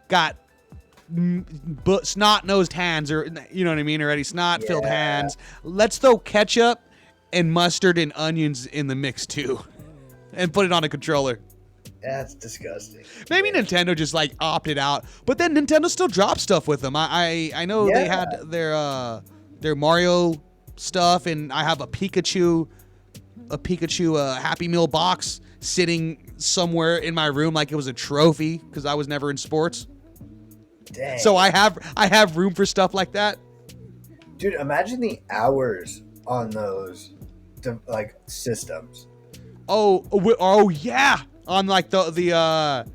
got snot-nosed hands, or you know what I mean, already snot-filled hands. Let's throw ketchup and mustard and onions in the mix too, and put it on a controller. That's disgusting. Maybe Nintendo just like opted out, but then Nintendo still dropped stuff with them. I know they had their Mario stuff, and I have a Pikachu Happy Meal box sitting somewhere in my room like it was a trophy because I was never in sports. Dang. So I have room for stuff like that. Dude, imagine the hours on those like systems. Oh yeah, on like the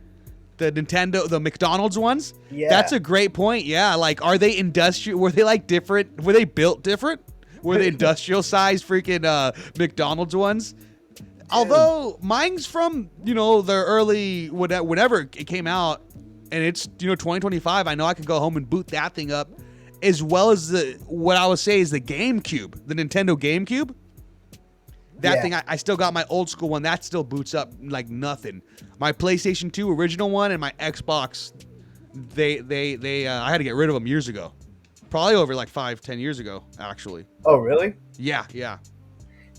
Nintendo, the McDonald's ones. Yeah, that's a great point. Yeah, like are they industrial? Were they like different? Were they built different? Were they industrial sized freaking McDonald's ones? Dude. Although mine's from the early whenever it came out, and it's 2025. I know I could go home and boot that thing up, as well as what I would say is the GameCube, the Nintendo GameCube. That thing, I still got my old school one. That still boots up like nothing. My PlayStation 2 original one and my Xbox, I had to get rid of them years ago. Probably over like 5-10 years ago, actually. Oh, really? Yeah.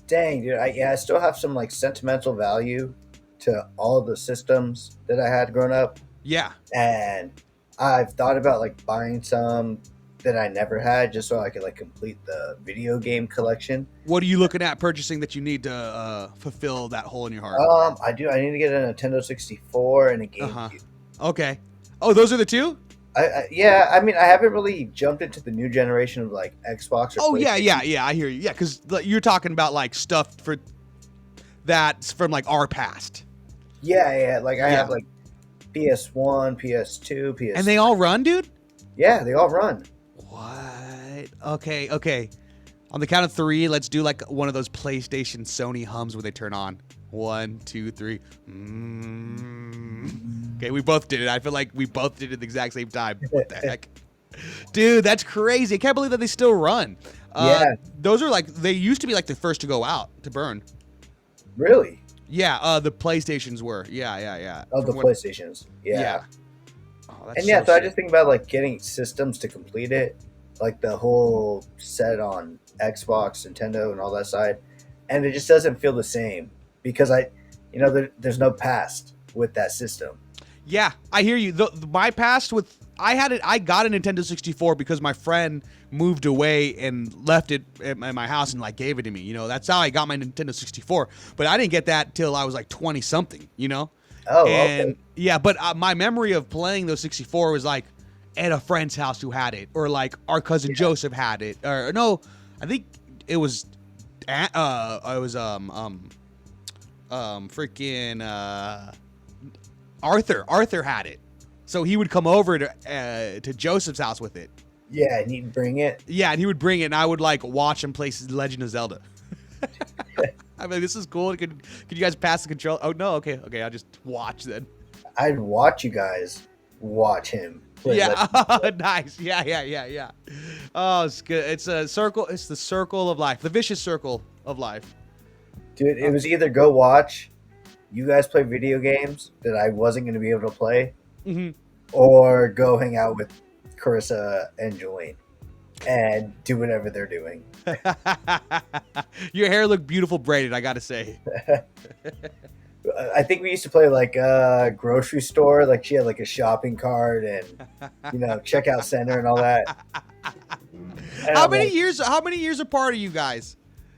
Dang, dude. I still have some like sentimental value to all the systems that I had growing up. Yeah. And I've thought about like buying some that I never had just so I could like complete the video game collection. What are you looking at purchasing that you need to fulfill that hole in your heart? I need to get a Nintendo 64 and a GameCube. Okay. Oh, those are the two? I mean, I haven't really jumped into the new generation of like Xbox or PlayStation. Yeah, I hear you. Yeah, because you're talking about like stuff for that's from like our past. Yeah. Like I have like PS1, PS2, PS3. And they all run, dude? Yeah, they all run. What? Okay. On the count of 3, let's do like one of those PlayStation Sony hums where they turn on. 1, 2, 3. Okay, we both did it. I feel like we both did it at the exact same time. What the heck? Dude, that's crazy. I can't believe that they still run. Those are like, they used to be like the first to go out, to burn. Really? Yeah, the PlayStations were. Yeah. Oh, the PlayStations. Yeah. Oh, and so I just think about like getting systems to complete it, like the whole set on Xbox, Nintendo, and all that side, and it just doesn't feel the same because there's no past with that system. Yeah, I hear you. My past with I got a Nintendo 64 because my friend moved away and left it at my house and like gave it to me. That's how I got my Nintendo 64. But I didn't get that till I was like 20 something. Oh, and okay. Yeah, but my memory of playing those 64 was like at a friend's house who had it, or like our cousin Joseph had it, or no, I think it was Arthur had it, so he would come over to Joseph's house with it. Yeah, and he'd bring it. Yeah, and he would bring it, and I would like watch him play Legend of Zelda. I mean, this is cool. Could you guys pass the control? Oh no, okay, I'll just watch then. I'd watch you guys watch him play. Yeah, nice. Yeah. Oh, it's good. It's a circle. It's the circle of life, the vicious circle of life. Dude, it was either go watch you guys play video games that I wasn't going to be able to play, or go hang out with Carissa and Jolene and do whatever they're doing. Your hair looked beautiful braided, I gotta say. I think we used to play like a grocery store. Like she had like a shopping cart and checkout center and all that. And How many years apart are you guys?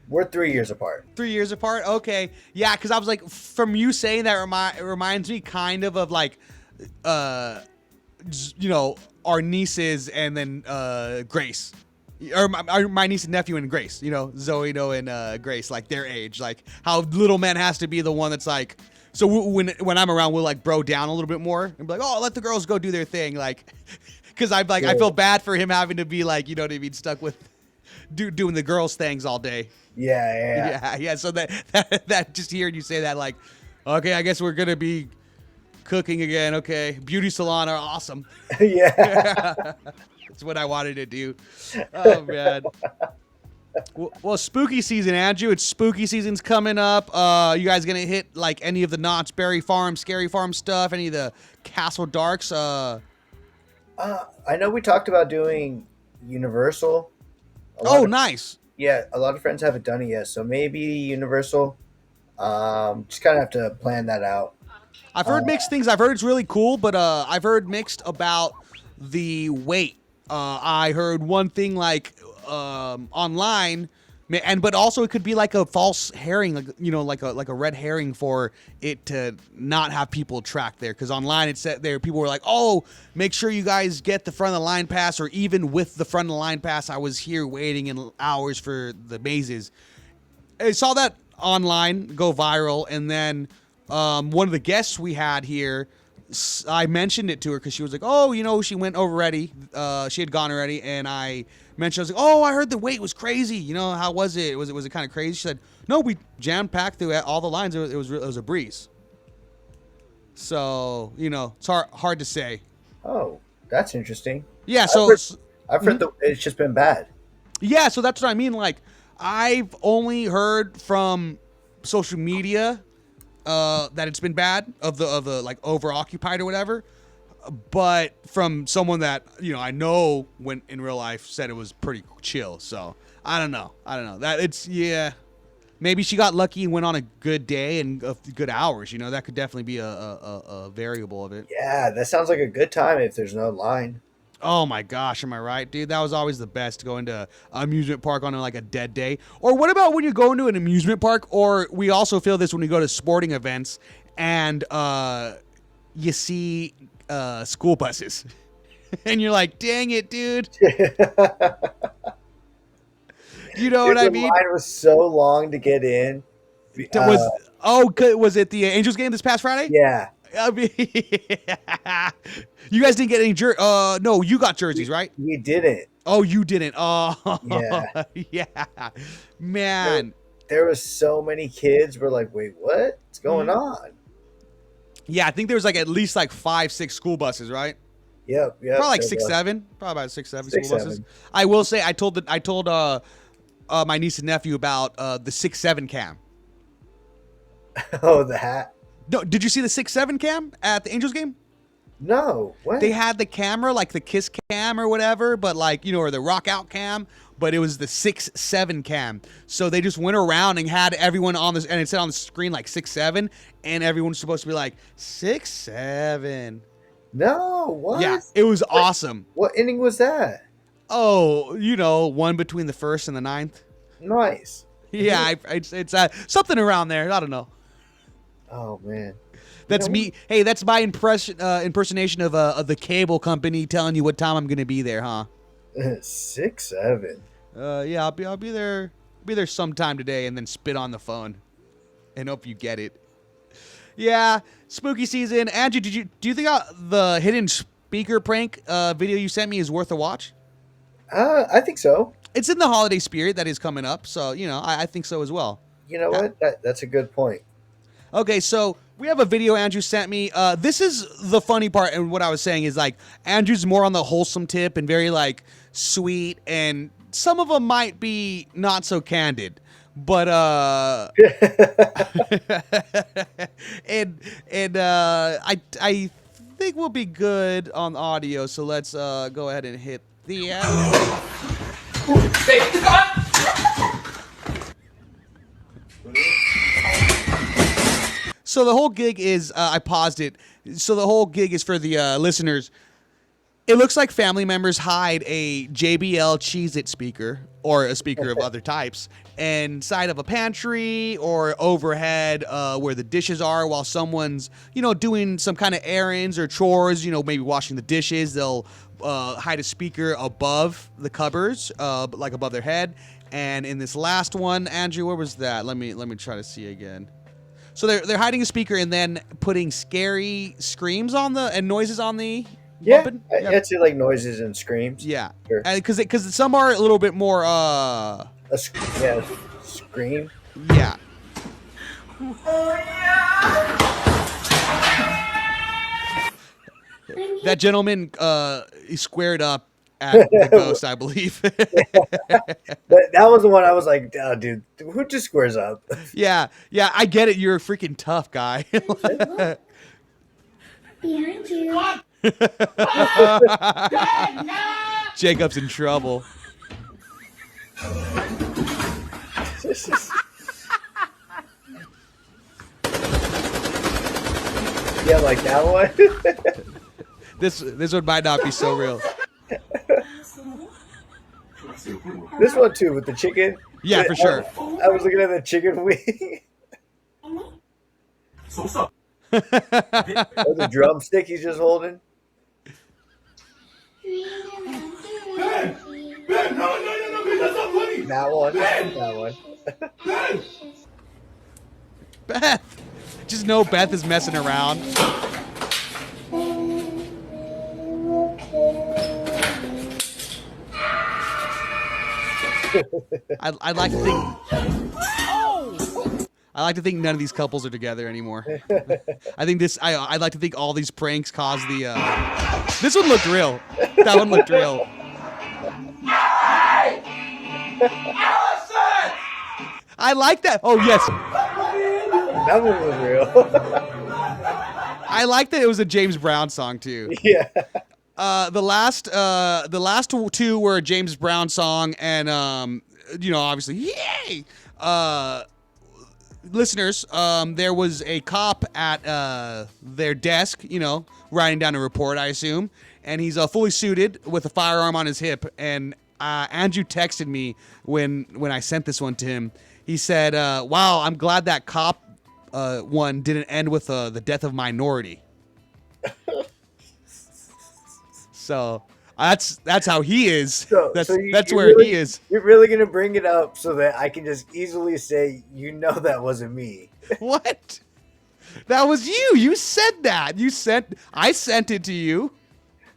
We're 3 years apart. 3 years apart? Okay. Yeah, because I was like, from you saying that reminds me kind of like, our nieces and then Grace. Or my niece and nephew and Grace, Zoe, Noah, and Grace, like their age, like how little man has to be the one that's like, so when I'm around, we'll like bro down a little bit more and be like, oh, let the girls go do their thing, like, because I'm like, I feel bad for him having to be like, stuck with doing the girls things all day. Yeah. So that just hearing you say that, like, okay, I guess we're gonna be cooking again. Okay, beauty salon are awesome. Yeah. That's what I wanted to do. Oh man. Well, spooky season, Andrew. It's spooky season's coming up. You guys gonna hit like any of the Knott's Berry Farm, Scary Farm stuff? Any of the Castle Darks? I know we talked about doing Universal. Nice. Yeah, a lot of friends haven't done it yet, so maybe Universal. Just kind of have to plan that out. I've heard mixed things. I've heard it's really cool, but I've heard mixed about the wait. I heard one thing like online, but also it could be like a false herring, like a red herring for it to not have people tracked there. Because online it said there people were like, oh, make sure you guys get the front of the line pass, or even with the front of the line pass, I was here waiting in hours for the mazes. I saw that online go viral, and then one of the guests we had here, I mentioned it to her because she was like, oh, she went over already. She had gone already, and I mentioned, I was like, oh, I heard the wait was crazy. How was it? Was it kind of crazy? She said, no, we jam-packed through all the lines. It was a breeze. So, it's hard to say. Oh, that's interesting. Yeah, I've heard it's just been bad. Yeah, so that's what I mean. Like, I've only heard from social media that it's been bad of the like overoccupied or whatever, but from someone that I know when in real life said it was pretty chill. So I don't know that maybe she got lucky and went on a good day and good hours. That could definitely be a variable of it. Yeah, that sounds like a good time if there's no line. Oh my gosh, am I right, dude? That was always the best, going to an amusement park on like a dead day. Or what about when you go into an amusement park, or we also feel this when we go to sporting events and you see school buses and you're like, dang it, dude. You know what I mean? The line was so long to get in. Was it the Angels game this past Friday? Yeah. I mean, you guys didn't get any no, you got jerseys, right? We didn't. Oh, you didn't. Oh, yeah. Yeah, man. There was so many kids. We're like, wait, what's going on? Yeah, I think there was like at least like 5-6 school buses, right? Yep. Probably like 6-7. Probably about 6-7 school buses. I will say, I told my niece and nephew about the 6-7 cam. Oh, the hat. No, did you see the 6-7 cam at the Angels game? No. What? They had the camera, like the Kiss cam or whatever, but like, or the Rock Out cam, but it was the 6-7 cam. So they just went around and had everyone on this, and it said on the screen like 6-7, and everyone's supposed to be like 6-7. No, what? Yeah, it was awesome. What inning was that? Oh, one between the first and the ninth. Nice. Yeah, it's something around there. I don't know. Oh man, that's me. Hey, that's my impersonation of the cable company telling you what time I'm gonna be there, huh? 6-7. Yeah, I'll be there. Be there sometime today, and then spit on the phone, and hope you get it. Yeah, spooky season. Andrew, do you think the hidden speaker prank video you sent me is worth a watch? I think so. It's in the holiday spirit that is coming up, so I think so as well. You know what? That's a good point. Okay, so we have a video Andrew sent me. This is the funny part, and what I was saying is like Andrew's more on the wholesome tip and very like sweet, and some of them might be not so candid, but and I think we'll be good on audio. So let's go ahead and hit the. So the whole gig is, I paused it. So the whole gig is for the listeners. It looks like family members hide a JBL Cheez-It speaker or a speaker of other types inside of a pantry or overhead where the dishes are while someone's, doing some kind of errands or chores, maybe washing the dishes. They'll hide a speaker above the cupboards, like above their head. And in this last one, Andrew, where was that? Let me try to see again. So they're hiding a speaker and then putting scary screams on and noises on the weapon. Yeah, I'd say like noises and screams. Yeah, sure. Because some are a little bit more. Scream. Yeah. That gentleman he squared up at the Ghost, I believe. That was the one I was like, oh, dude, who just squares up? Yeah, I get it. You're a freaking tough guy. Behind you. Jacob's in trouble. Yeah, like that one. This one might not be so real. This one too with the chicken. Yeah, for sure. I was looking at the chicken wing. Or the drumstick he's just holding. That one. That one. Beth. Just know Beth is messing around. I'd like to think. I like to think none of these couples are together anymore. I think this. I'd like to think all these pranks caused the. This one looked real. That one looked real. I like that. Oh yes. That one was real. I like that it was a James Brown song too. Yeah. The last two were a James Brown song, and obviously, yay! Listeners, there was a cop at their desk, writing down a report, I assume, and he's fully suited with a firearm on his hip. And Andrew texted me when I sent this one to him. He said, "Wow, I'm glad that cop one didn't end with the death of minority." So that's how he is. That's where really, he is. You're really gonna bring it up so that I can just easily say, that wasn't me. What? That was you. You said that. I sent it to you.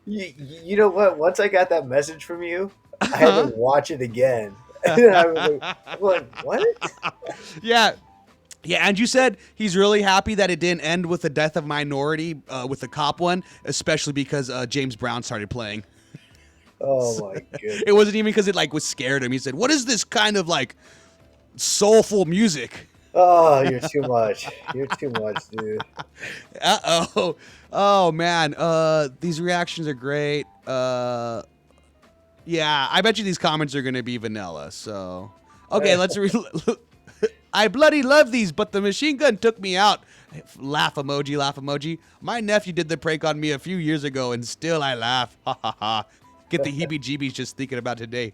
You know what? Once I got that message from you, I had to watch it again. And I was like, what? Yeah. Yeah, and you said he's really happy that it didn't end with the death of minority with the cop one, especially because James Brown started playing. Oh my goodness! It wasn't even because it was scared him. He said, "What is this kind of soulful music?" Oh, you're too much. You're too much, dude. Oh man. These reactions are great. Yeah, I bet you these comments are gonna be vanilla. So okay, let's I bloody love these, but the machine gun took me out. Laugh emoji, laugh emoji. My nephew did the prank on me a few years ago, and still I laugh. Ha ha ha. Get the heebie-jeebies just thinking about today.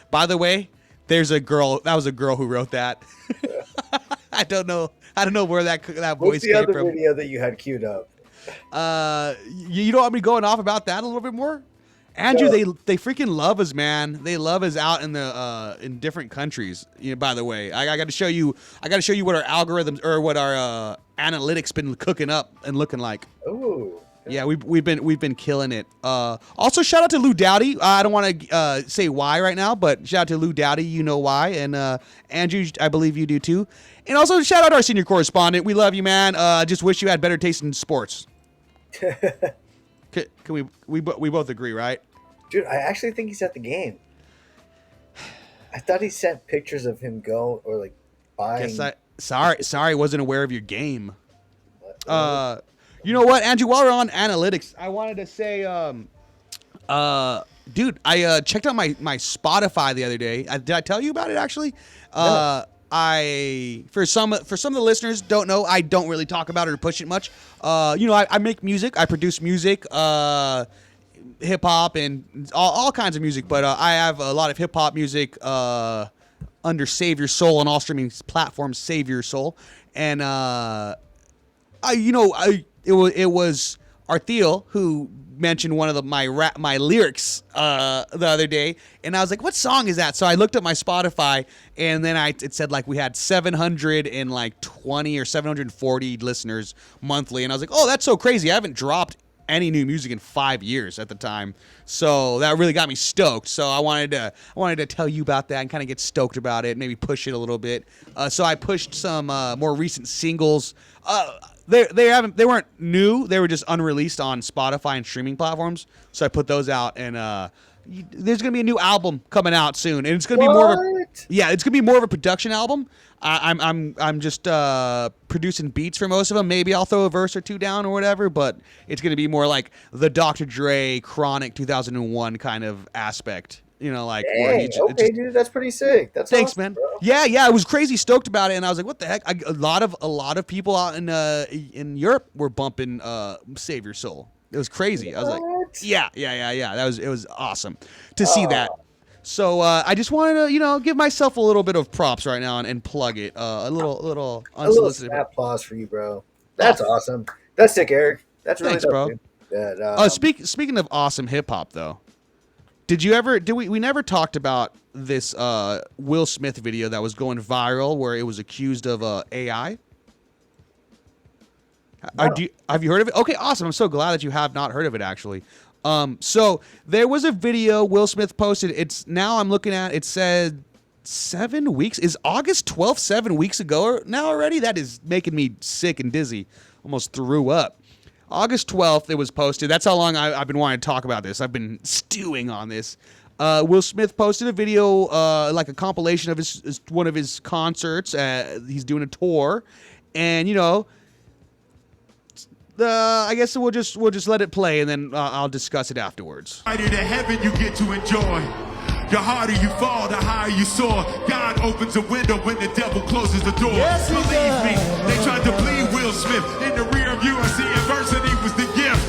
By the way, there's a girl. That was a girl who wrote that. I don't know where that voice came from. What's the other video that you had queued up? You don't want me going off about that a little bit more? Andrew, they freaking love us, man. They love us out in the in different countries. By the way, I got to show you. I got to show you what our algorithms or what our analytics been cooking up and looking like. Ooh. Yeah, we've been killing it. Also, shout out to Lou Dowdy. I don't want to say why right now, but shout out to Lou Dowdy. You know why, and Andrew, I believe you do too. And also shout out to our senior correspondent. We love you, man. Just wish you had better taste in sports. Can we both agree, right? Dude, I actually think he's at the game. I thought he sent pictures of him buying. Sorry, wasn't aware of your game. You know what, Andrew? While we're on analytics, I wanted to say, dude, I checked out my Spotify the other day. Did I tell you about it actually? No. For some of the listeners don't know, I don't really talk about it or push it much. I make music, I produce music, hip hop and all kinds of music, but I have a lot of hip hop music under Save Your Soul on all streaming platforms. Save Your Soul, and it was Arthiel who mentioned one of my lyrics the other day, and I was like, what song is that? So I looked at my Spotify, and then it said we had 720 or 740 listeners monthly, and I was like, oh, that's so crazy. I haven't dropped any new music in 5 years at the time, so that really got me stoked. So I wanted to tell you about that and kind of get stoked about it, maybe push it a little bit. So I pushed some more recent singles. They weren't new. They were just unreleased on Spotify and streaming platforms. So I put those out, and there's gonna be a new album coming out soon, and it's gonna be more of a it's gonna be more of a production album. I'm just producing beats for most of them. Maybe I'll throw a verse or two down or whatever, but it's gonna be more like the Dr. Dre Chronic 2001 kind of aspect. You know, like dude, that's pretty sick. That's thanks, awesome, man. bro. Yeah, I was crazy stoked about it, and I was like, "What the heck?" A lot of people out in Europe were bumping "Save Your Soul." It was crazy. I was like, "Yeah." It was awesome to see that. So I just wanted to, give myself a little bit of props right now and plug it. A little unsolicited. Applause for you, bro. That's awesome. That's sick, Eric. That's really thanks, dope, bro. dude. Yeah, Speaking of awesome hip hop, though. We never talked about this Will Smith video that was going viral where it was accused of AI? No. Have you heard of it? Okay, awesome. I'm so glad that you have not heard of it, actually. So there was a video Will Smith posted. It's now I'm looking at, it said 7 weeks. Is August 12th 7 weeks ago now already? That is making me sick and dizzy. Almost threw up. August 12th, it was posted. That's how long I've been wanting to talk about this. I've been stewing on this. Will Smith posted a video, like a compilation of one of his concerts. He's doing a tour, and I guess we'll just let it play, and then I'll discuss it afterwards. Higher to heaven you get to enjoy. The harder you fall, the higher you soar. God opens a window when the devil closes the door. Yes, believe me, they tried to bleed Will Smith. In the rear view, I see adversity was the gift.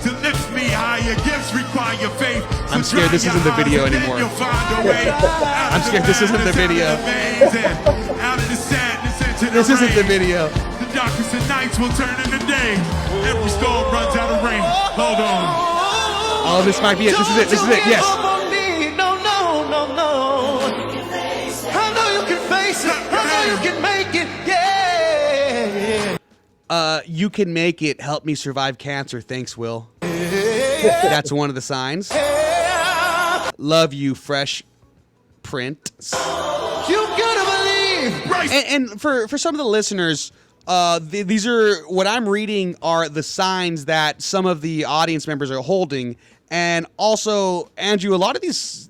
To lift me higher, gifts require faith. So I'm scared this isn't the video anymore. I'm scared this isn't the video. Out of the sadness into the This isn't the rain. video. The darkest of nights will turn into day. Every storm runs out of rain. Hold on. Oh, this might be it. This is it. Yes. I know you can face it. I know you can make it. Yeah. You can make it. Help me survive cancer. Thanks, Will. That's one of the signs. Love you, fresh print. You gotta believe. And for some of the listeners, these are what I'm reading are the signs that some of the audience members are holding. And also, Andrew, a lot of these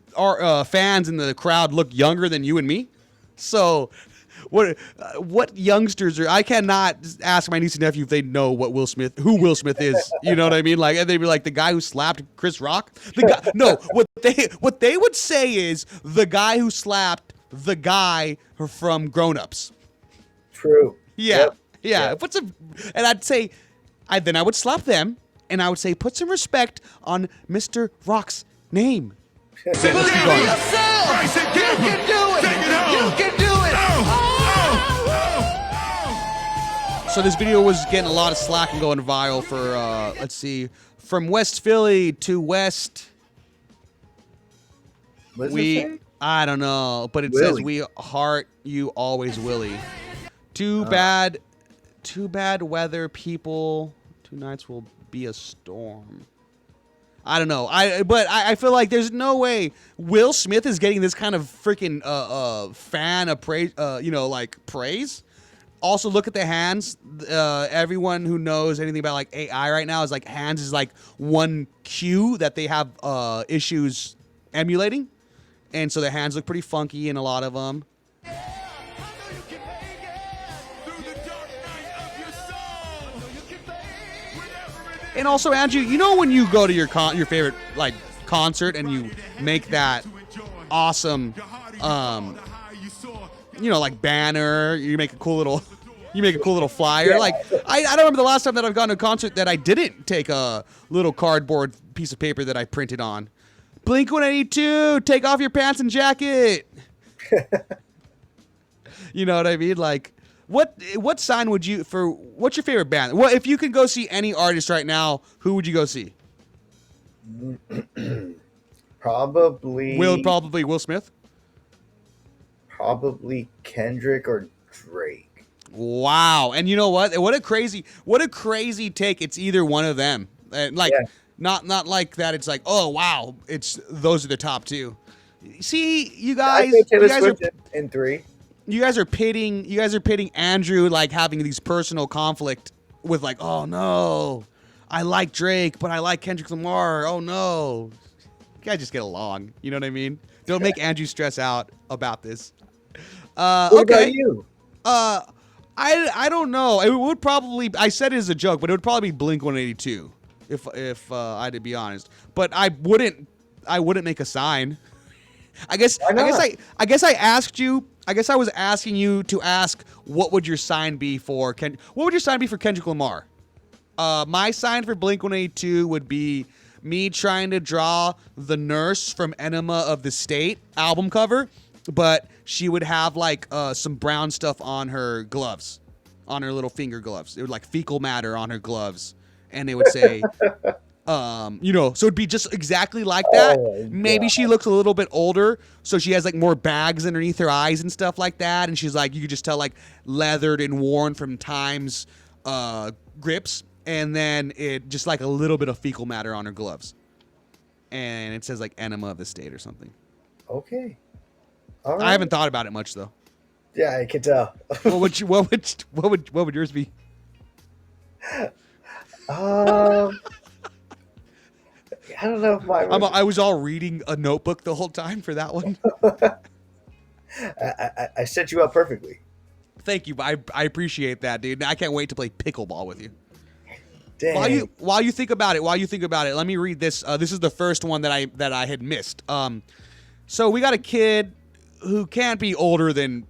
fans in the crowd look younger than you and me. So, what youngsters are? I cannot ask my niece and nephew if they know who Will Smith is. You know what I mean? Like, and they'd be like the guy who slapped Chris Rock. The guy. No, what they would say is the guy who slapped the guy from Grown Ups. True. Yeah, Yep. yeah. And I'd say, then I would slap them, and I would say, put some respect on Mr. Rock's name. Believe keep going. in yourself. Bryson You Campbell. can do it. Take it home. You can do it. So this video was getting a lot of slack and going viral for, let's see, from West Philly to West. What does it say? I don't know, but it Willie. says we heart you always, Willie. Too bad weather, people. 2 nights will be a storm. I don't know. But I feel like there's no way Will Smith is getting this kind of freaking fan appraise, praise. Also, look at the hands. Everyone who knows anything about like AI right now is like hands is like one cue that they have issues emulating, and so their hands look pretty funky in a lot of them. And also, Andrew, you know when you go to your favorite like concert and you make that awesome, like banner. You make a cool little flyer. Yeah. Like I don't remember the last time that I've gone to a concert that I didn't take a little cardboard piece of paper that I printed on. Blink-182, take off your pants and jacket. You know what I mean? Like. What sign would you what's your favorite band? Well, if you could go see any artist right now, who would you go see? Probably Will Smith. Probably Kendrick or Drake. Wow. And you know what? What a crazy take. It's either one of them. Not like that. It's like, oh wow, those are the top two. See, you I guys, think Taylor you guys Swift are in 3. You guys are pitting Andrew like having these personal conflict with like, oh no, I like Drake, but I like Kendrick Lamar. Oh no. guys just get along. You know what I mean? Don't make Andrew stress out about this. What Okay. about you? I don't know. It would probably, I said it as a joke, but it would probably be Blink-182 if I had to be honest. But I wouldn't make a sign. I guess Why not? I guess I asked you. I guess I was asking you to ask what would your sign be for what would your sign be for Kendrick Lamar? My sign for Blink-182 would be me trying to draw the nurse from Enema of the State album cover, but she would have like some brown stuff on her gloves, on her little finger gloves. It would like fecal matter on her gloves, and it would say, so it'd be just exactly like that. Oh, Maybe God. she looks a little bit older, so she has like more bags underneath her eyes and stuff like that, and she's like, you could just tell like leathered and worn from time's grips, and then it just like a little bit of fecal matter on her gloves, and it says like Enema of the State or something. Okay. All right. I haven't thought about it much though. Yeah, I can tell. What would yours be? I don't know if mine would. I was all reading a notebook the whole time for that one. I set you up perfectly. Thank you. I appreciate that, dude. I can't wait to play pickleball with you. Dang. While you think about it, let me read this. This is the first one that I had missed. So we got a kid who can't be older than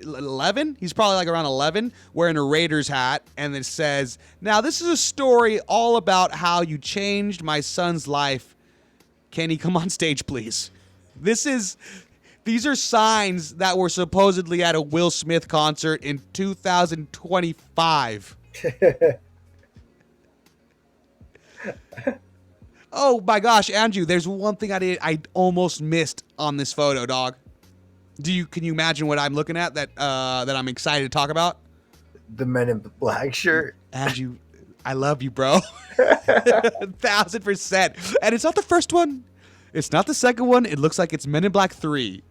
11. He's probably like around 11, wearing a Raiders hat, and it says, "Now this is a story all about how you changed my son's life. Can he come on stage, please?" These are signs that were supposedly at a Will Smith concert in 2025. Oh my gosh, Andrew, there's one thing I almost missed on this photo, dog. Can you imagine what I'm looking at that I'm excited to talk about? The Men in Black shirt. Andrew, I love you, bro. 1,000%. And it's not the first one. It's not the second one. It looks like it's Men in Black 3.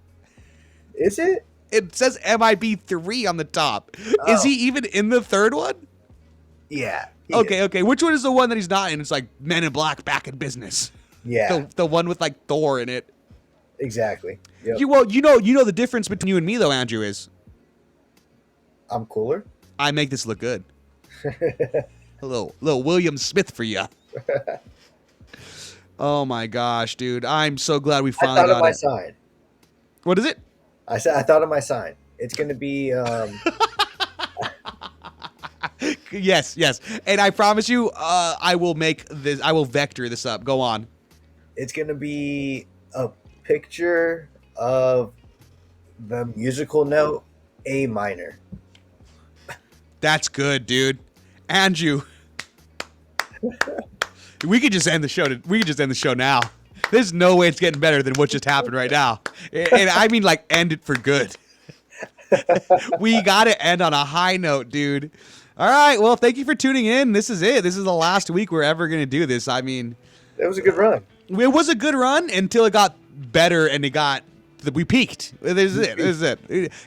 Is it? It says MIB 3 on the top. Oh. Is he even in the third one? Yeah. Okay. Which one is the one that he's not in? It's like Men in Black back in business. Yeah. The one with like Thor in it. Exactly. Yep. You know the difference between you and me though, Andrew, is I'm cooler. I make this look good. A little William Smith for you. Oh my gosh, dude! I'm so glad we I finally thought of got my it. sign. What is it? I thought of my sign. It's gonna be Yes. And I promise you, I will make this. I will vector this up. Go on. it's gonna be a picture of the musical note A minor. That's good, dude. Andrew. We could just end the show. We could just end the show now. There's no way it's getting better than what just happened right now. And I mean, like, end it for good. We got to end on a high note, dude. All right. Well, thank you for tuning in. This is it. This is the last week we're ever going to do this. I mean, It was a good run. it was a good run until it got better and we peaked. This is it.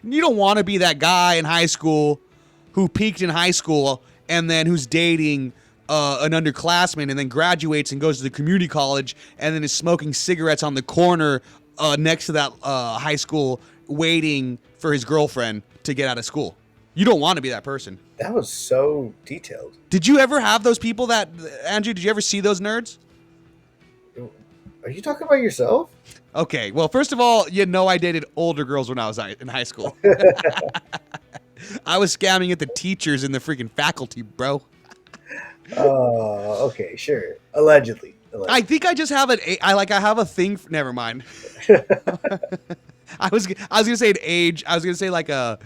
You don't want to be that guy in high school who peaked in high school and then who's dating an underclassman and then graduates and goes to the community college and then is smoking cigarettes on the corner next to that high school waiting for his girlfriend to get out of school. You don't want to be that person. That was so detailed. Did you ever have those people Andrew, did you ever see those nerds? Are you talking about yourself? Okay, well, first of all, I dated older girls when I was in high school. I was scamming at the teachers and the freaking faculty, bro. Oh, okay, sure. Allegedly. I think I just have I have a thing. Never mind. I was gonna say an age. I was gonna say like a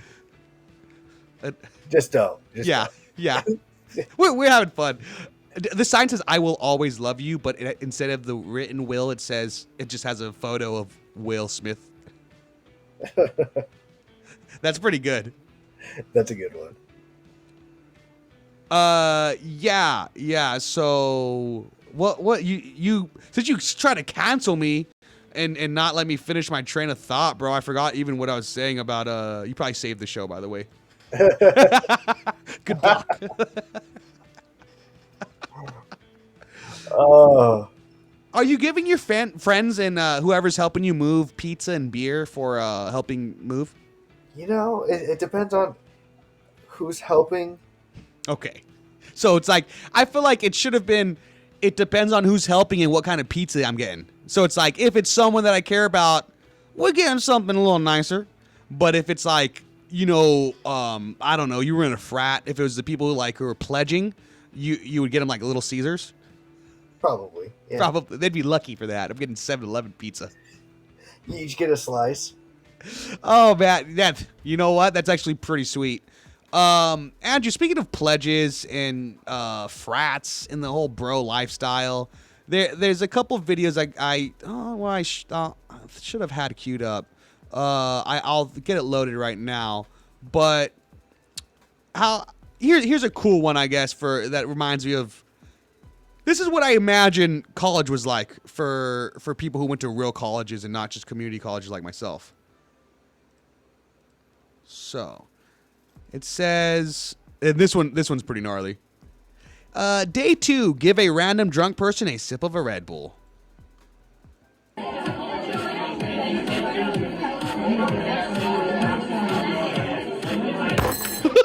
Just don't. Just yeah. don't. We're having fun. The sign says "I will always love you," but instead of the written will, it just has a photo of Will Smith. That's pretty good. That's a good one. Yeah. So what you since you try to cancel me and not let me finish my train of thought, bro, I forgot even what I was saying about you probably saved the show, by the way. Good luck. Oh. Are you giving your friends and whoever's helping you move pizza and beer for helping move? It depends on who's helping. Okay. So it's like, I feel like it should have been, it depends on who's helping and what kind of pizza I'm getting. So it's like, if it's someone that I care about, we're getting something a little nicer. But if it's like, I don't know, you were in a frat, if it was the people who were pledging, you would get them like Little Caesars. Probably. Yeah. Probably. They'd be lucky for that. I'm getting 7-Eleven pizza. You each get a slice. Oh, man. You know what? That's actually pretty sweet. Andrew, speaking of pledges and frats and the whole bro lifestyle, there's a couple of videos I should have had queued up. I'll get it loaded right now. But here's a cool one, I guess, that reminds me of. This is what I imagine college was like for people who went to real colleges and not just community colleges like myself. So, it says, and this one's pretty gnarly. Day 2, give a random drunk person a sip of a Red Bull.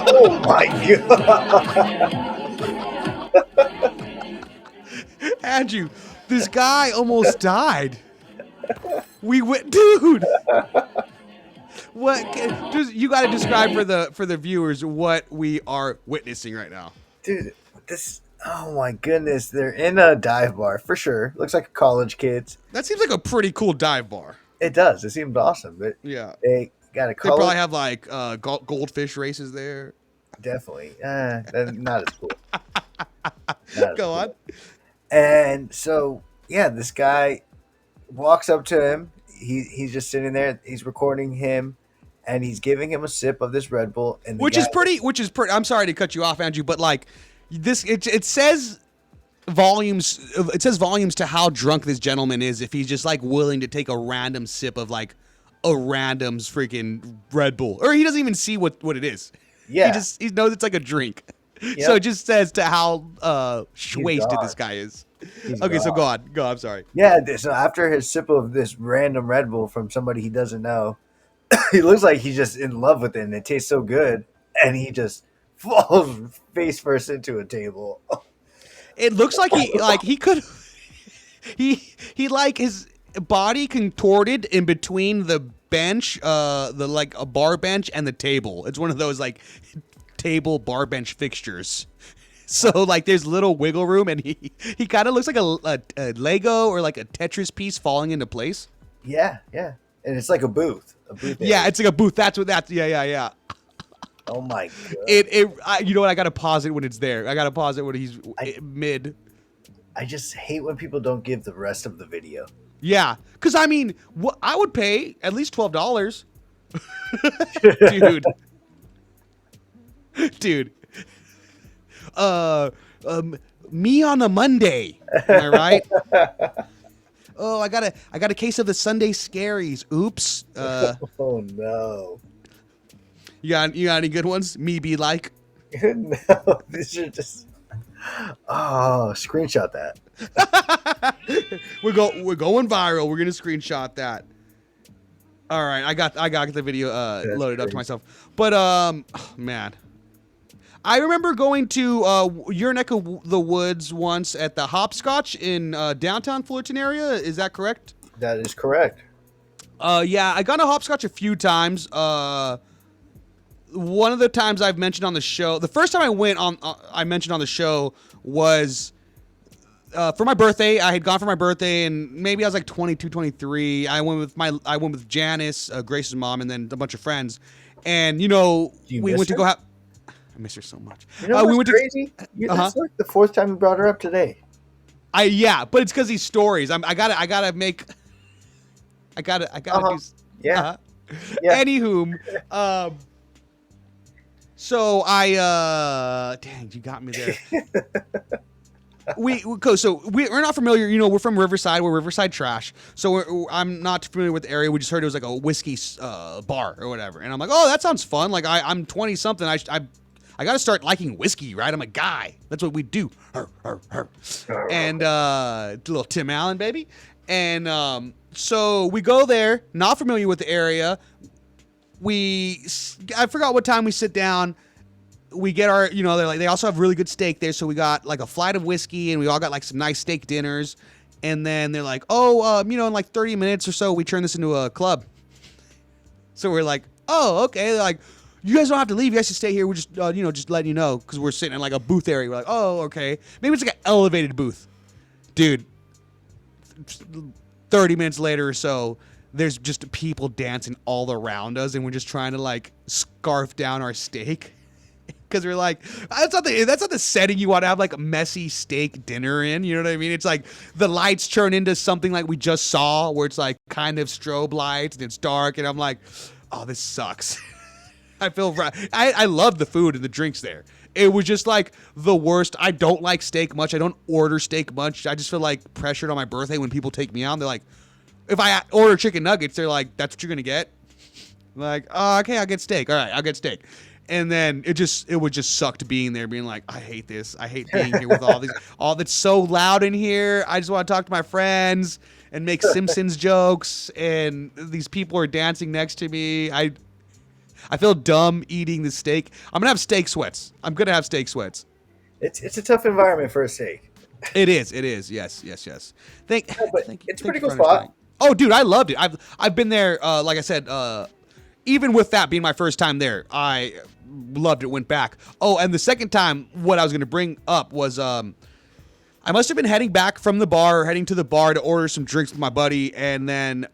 Oh my god. Andrew, this guy almost died. We went, dude. What? You got to describe for the viewers what we are witnessing right now. Dude, oh my goodness, they're in a dive bar for sure. Looks like college kids. That seems like a pretty cool dive bar. It does. It seems awesome. But yeah, they got a They college. probably have like goldfish races there. Definitely, not as cool. Go on. And so, yeah, this guy walks up to him. He's just sitting there. He's recording him, and he's giving him a sip of this Red Bull. And Which is pretty. I'm sorry to cut you off, Andrew, but like this, it says volumes. It says volumes to how drunk this gentleman is if he's just like willing to take a random sip of like a random freaking Red Bull, or he doesn't even see what it is. Yeah, he knows it's like a drink. Yep. So it just says to how wasted this guy is. Okay, so go on. I'm sorry. Yeah, so after his sip of this random Red Bull from somebody he doesn't know, he looks like he's just in love with it, and it tastes so good, and he just falls face first into a table. It looks like he could he like his body contorted in between the bench, the like a bar bench and the table. It's one of those like table bar bench fixtures. So like there's little wiggle room, and he kind of looks like a Lego or like a Tetris piece falling into place. Yeah, and it's like a booth. Yeah, it's like a booth. Yeah. Oh my god. You know what? I gotta pause it when it's there. I gotta pause it when he's mid. I just hate when people don't give the rest of the video. Yeah, because I mean, I would pay at least $12, dude. Me on a Monday. Am I right? Oh, I got a case of the Sunday scaries. Oops. Oh no. You got any good ones? Me be like. No, these are just. Oh, screenshot that. We're going viral. We're gonna screenshot that. All right, I got the video loaded up to myself. But man, I remember going to your neck of the woods once at the Hopscotch in downtown Fullerton area. Is that correct? That is correct. Yeah, I gone to Hopscotch a few times. One of the times I've mentioned on the show, the first time I mentioned on the show was for my birthday. I had gone for my birthday, and maybe I was like 22, 23. I went with Janice, Grace's mom, and then a bunch of friends. And we went to go have. I miss her so much. You know what's we went crazy? That's like the fourth time you brought her up today. Yeah, but it's because these stories. I gotta do. Yeah. Yeah. Anywho, so dang, you got me there. We're not familiar. We're from Riverside. We're Riverside trash. So I'm not familiar with the area. We just heard it was like a whiskey bar or whatever. And I'm like, oh, that sounds fun. Like I'm 20 something. I got to start liking whiskey, right? I'm a guy. That's what we do. Arr, arr, arr. And little Tim Allen, baby. And so we go there, not familiar with the area. I forgot what time we sit down. We get our, they're like, they also have really good steak there. So we got like a flight of whiskey and we all got like some nice steak dinners. And then they're like, in like 30 minutes or so, we turn this into a club. So we're like, oh, okay. They're like, you guys don't have to leave. You guys can stay here. We're just, just letting you know. Cause we're sitting in like a booth area. We're like, oh, okay. Maybe it's like an elevated booth. Dude, 30 minutes later or so, there's just people dancing all around us. And we're just trying to like scarf down our steak. Because we're like, that's not the setting you want to have like a messy steak dinner in. You know what I mean? It's like the lights turn into something like we just saw, where it's like kind of strobe lights and it's dark. And I'm like, oh, this sucks. I love the food and the drinks there. It was just like the worst. I don't like steak much. I don't order steak much. I just feel like pressured on my birthday when people take me out. They're like, if I order chicken nuggets, they're like, that's what you're going to get? I'm like, oh, okay, I'll get steak. All right, I'll get steak. And then it would just sucked being there, being like, I hate this. I hate being here with all that's so loud in here. I just want to talk to my friends and make Simpsons jokes. And these people are dancing next to me. I feel dumb eating the steak. I'm going to have steak sweats. It's a tough environment for a steak. It is. Yes. It's a pretty cool spot. Oh, dude, I loved it. I've been there, like I said, even with that being my first time there, I loved it, went back. Oh, and the second time, what I was going to bring up was I must have been heading back from the bar, or heading to the bar to order some drinks with my buddy, and then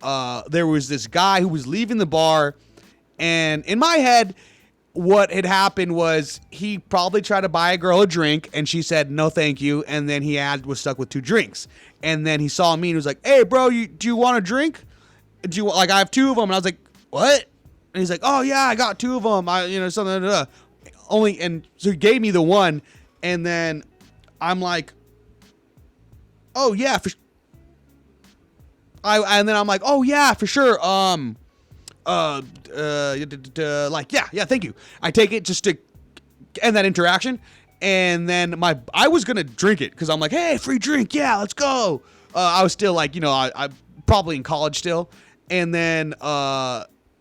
there was this guy who was leaving the bar, and in my head, what had happened was he probably tried to buy a girl a drink, and she said, no, thank you, and then he was stuck with 2 drinks. And then he saw me and was like, hey, bro, do you want a drink? I have 2 of them, and I was like, what? And he's like, oh, yeah, I got 2 of them. Something. And so he gave me the one. And then I'm like, oh, yeah. And then I'm like, oh, yeah, for sure. Yeah, thank you. I take it just to end that interaction. And then I was going to drink it because I'm like, hey, free drink. Yeah, let's go. I was still like, I'm probably in college still. And then,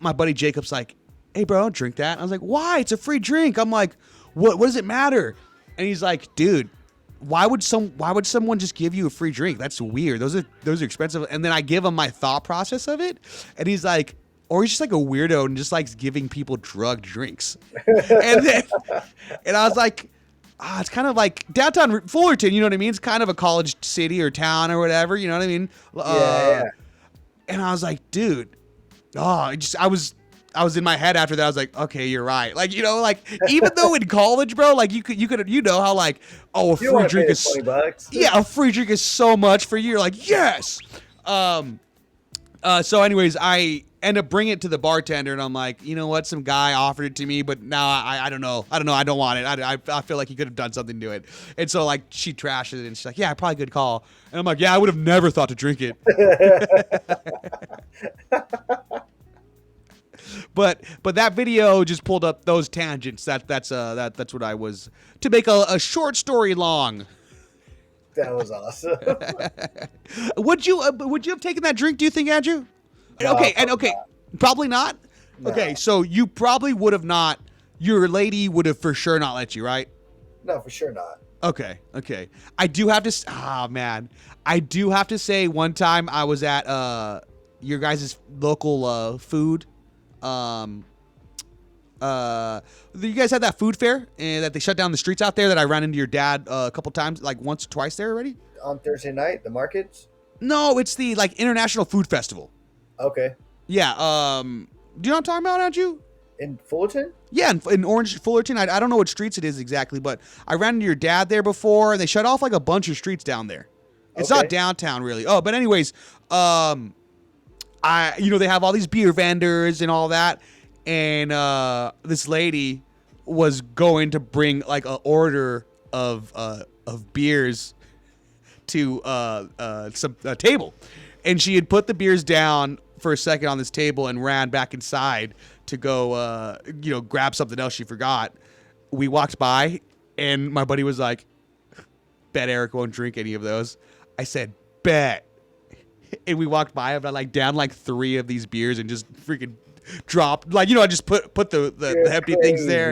my buddy Jacob's like, hey, bro, don't drink that. And I was like, why? It's a free drink. I'm like, what does it matter? And he's like, dude, why would someone just give you a free drink? That's weird. Those are expensive. And then I give him my thought process of it. And he's like, or he's just like a weirdo and just likes giving people drugged drinks. and I was like, it's kind of like downtown Fullerton. You know what I mean? It's kind of a college city or town or whatever. You know what I mean? Yeah. And I was like, dude, I was in my head after that. I was like, okay, you're right. Like, even though in college, bro, like you could how like, oh, a free drink is $20. Yeah, a free drink is so much for you. You're like, yes. So anyways, I end up bringing it to the bartender and I'm like, you know what? Some guy offered it to me, but now I don't know. I don't want it. I feel like he could have done something to it. And so like she trashes it and she's like, yeah, probably good call. And I'm like, yeah, I would have never thought to drink it. But that video just pulled up those tangents. That's what I was, to make a short story long. That was awesome. Would you have taken that drink, do you think, Andrew? No, Okay. Probably not? No. Okay, so you probably would have not, your lady would have for sure not let you, right? No, for sure not. Okay. I do have to say one time I was at your guys' local food. You guys had that food fair and that they shut down the streets out there that I ran into your dad a couple times, like once or twice there already? On Thursday night, the markets? No, it's the like International Food Festival. Okay. Yeah. Do you know what I'm talking about, Andrew? In Fullerton? Yeah, in Orange, Fullerton. I don't know what streets it is exactly, but I ran into your dad there before, and they shut off like a bunch of streets down there. It's not downtown really. Oh, but anyways, they have all these beer vendors and all that, and this lady was going to bring like an order of beers to a table, and she had put the beers down for a second on this table and ran back inside to go grab something else she forgot. we walked by, and my buddy was like, bet Eric won't drink any of those. I said, bet. And we walked by him, and I like down like 3 of these beers and just freaking dropped, like, I just put the empty things there,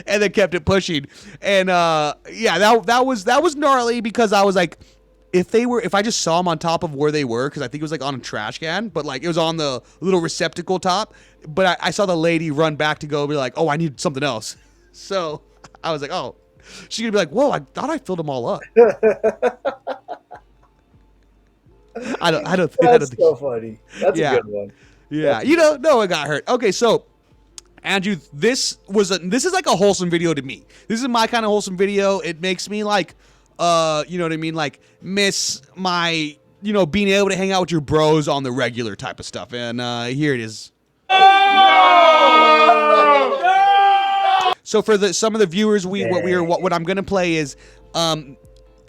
and then kept it pushing. And that was gnarly, because I was like, if I just saw them on top of where they were, because I think it was like on a trash can, but like it was on the little receptacle top, but I saw the lady run back to go be like, oh, I need something else. So I was like, oh, she's gonna be like, whoa, I thought I filled them all up. I don't think That's so funny. That's a good one. Yeah, no one got hurt. Okay, so Andrew, this is like a wholesome video to me. This is my kind of wholesome video. It makes me like, you know what I mean, like miss my, being able to hang out with your bros on the regular type of stuff. And here it is. So for some of the viewers, what I'm gonna play is,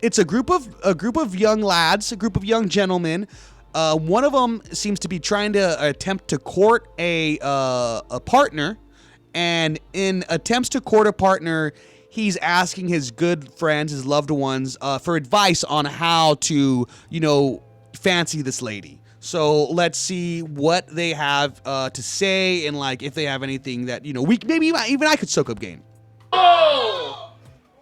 it's a group of young lads, a group of young gentlemen. One of them seems to be trying to attempt to court a partner, and in attempts to court a partner, he's asking his good friends, his loved ones, for advice on how to, fancy this lady. So let's see what they have to say, and like if they have anything that maybe even I could soak up game. Oh,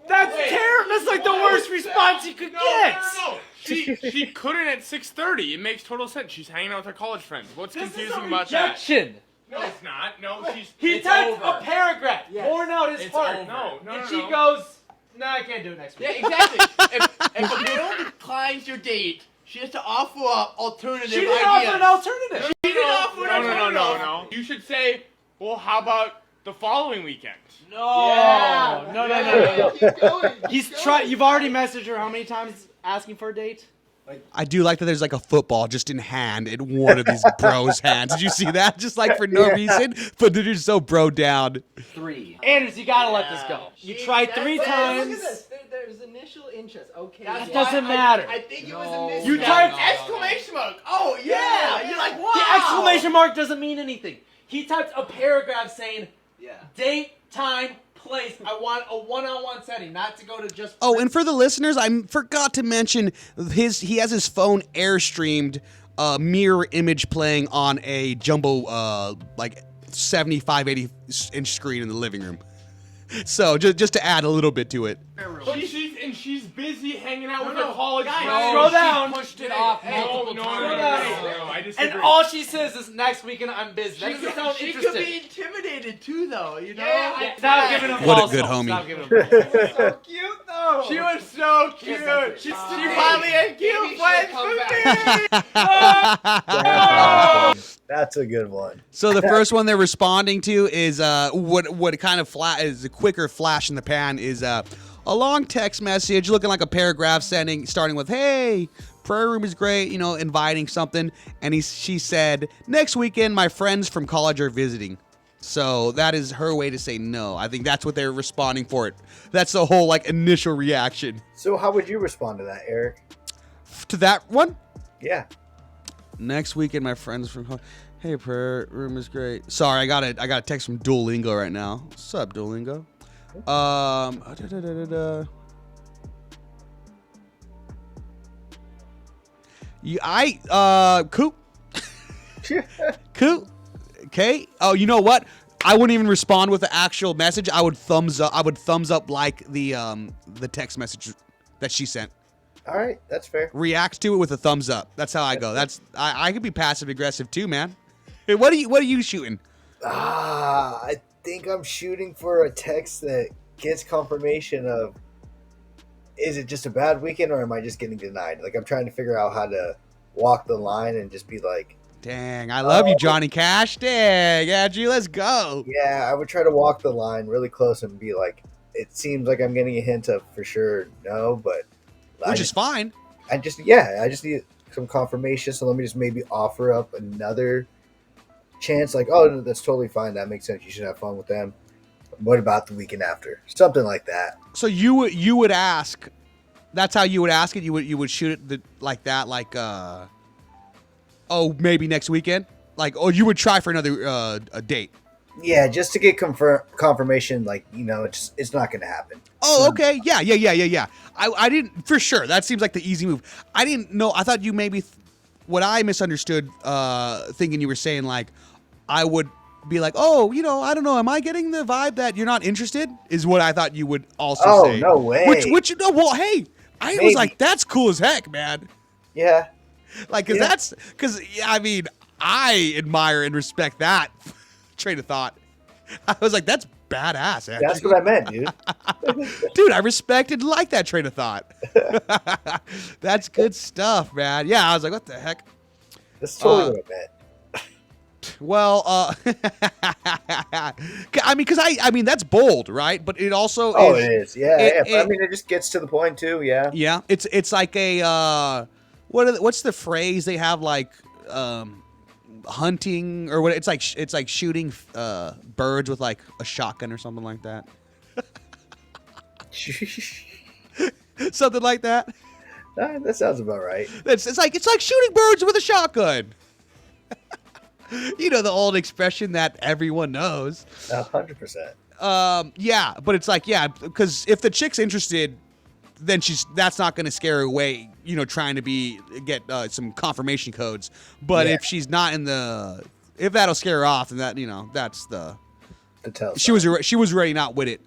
that's terrible. That's like the worst response you could get. No. She couldn't at 6:30. It makes total sense. She's hanging out with her college friends. What's confusing about that? Rejection. No, it's not. No, she's. He typed a paragraph, pouring out his heart. No. And she goes, "No, I can't do it next week." Yeah, exactly. if a girl declines your date, she has to offer up alternative She didn't ideas. offer an alternative. She didn't offer an alternative. No. You should say, well, how about the following weekend? No. Yeah. No. Keep going. He's tried. You've already messaged her how many times asking for a date? I do like that there's like a football just in hand in one of these bros' hands. Did you see that? Just like for no reason, but they're just so bro down. 3. Anders, you gotta let this go. You tried 3 times. Look at this. There's initial interest. Okay. That doesn't matter. I think it was a You mismatch. typed exclamation mark. Oh yeah. You're like, wow. The exclamation mark doesn't mean anything. He typed a paragraph saying, date, time, place. I want a one-on-one setting, not to go to just. Oh, and for the listeners, I forgot to mention he has his phone airstreamed mirror image playing on a jumbo like 75, 80 inch screen in the living room. So just to add a little bit to it. But she's busy hanging out with her college friends. Scroll down. Pushed it off No, multiple times. I disagree. And all she says is next weekend I'm busy. That doesn't sound She could interesting. be intimidated too, though. You know. Yeah, stop giving him What a false good hope. homie. Stop giving him false hope. So cute though. She was so cute. She finally had cute friends for me. That's a good one. So the first one they're responding to is what kind of is a quicker flash in the pan is a long text message looking like a paragraph starting with, hey, prayer room is great, inviting something. And she said, next weekend my friends from college are visiting. So that is her way to say no. I think that's what they're responding for it. That's the whole initial reaction. So how would you respond to that, Eric? To that one? Yeah. Next weekend my friends from college. Hey, prayer room is great. Sorry, I got a text from Duolingo right now. What's up, Duolingo? Coop. Coop. Okay. Oh, you know what? I wouldn't even respond with the actual message. I would thumbs up like the text message that she sent. All right, that's fair. Reacts to it with a thumbs up. That's how I go. I could be passive aggressive too, man. Hey, what are you shooting? I think I'm shooting for a text that gets confirmation of, is it just a bad weekend or am I just getting denied? Like, I'm trying to figure out how to walk the line and just be like, dang, I love you, Johnny Cash. Dang, Andrew, let's go. yeah, I would try to walk the line really close and be like, it seems like I'm getting a hint of for sure no, but Which is fine. I just need some confirmation. So let me just maybe offer up another chance. Like, oh, no, that's totally fine. That makes sense. You should have fun with them. What about the weekend after? Something like that. So you would ask. That's how you would ask it. You would shoot it like that. Like, oh, maybe next weekend. Like, oh, you would try for another a date. Yeah, just to get confirmation, like it's not going to happen. Oh, okay. Yeah. I didn't for sure. That seems like the easy move. I didn't know. I thought you maybe what I misunderstood, thinking you were saying like I would be like, oh, I don't know. Am I getting the vibe that you're not interested? Is what I thought you would also say. Oh, no way. Which well, hey, I was like, that's cool as heck, man. Yeah. Like, because I mean, I admire and respect that train of thought. I was like, that's badass, actually. That's what I meant, dude. Dude, I respected like that train of thought. That's good stuff, man. Yeah, I was like, what the heck? That's totally what I meant. Well, I mean, because I mean, that's bold, right? But it also it is. Yeah. But, I mean, it just gets to the point too. Yeah. Yeah. It's like a what's the phrase they have, like hunting or what? It's like shooting birds with like a shotgun or something like that. Something like that. That sounds about right. It's like shooting birds with a shotgun. The old expression that everyone knows. 100%. Yeah, but it's like, because if the chick's interested, then that's not going to scare her away, trying to get some confirmation codes. But if she's not if that'll scare her off, then that, that's the tell. She was already not with it.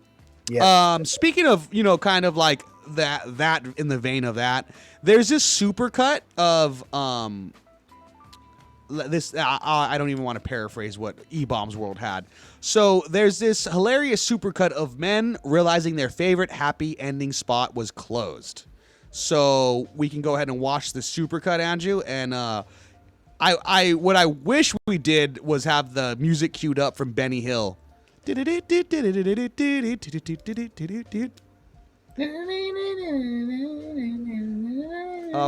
Yeah. Speaking of, kind of like that in the vein of that, there's this supercut of, this I don't even want to paraphrase what E-Bomb's World had. So there's this hilarious supercut of men realizing their favorite happy ending spot was closed. So we can go ahead and watch the supercut, Andrew. And what I wish we did was have the music queued up from Benny Hill.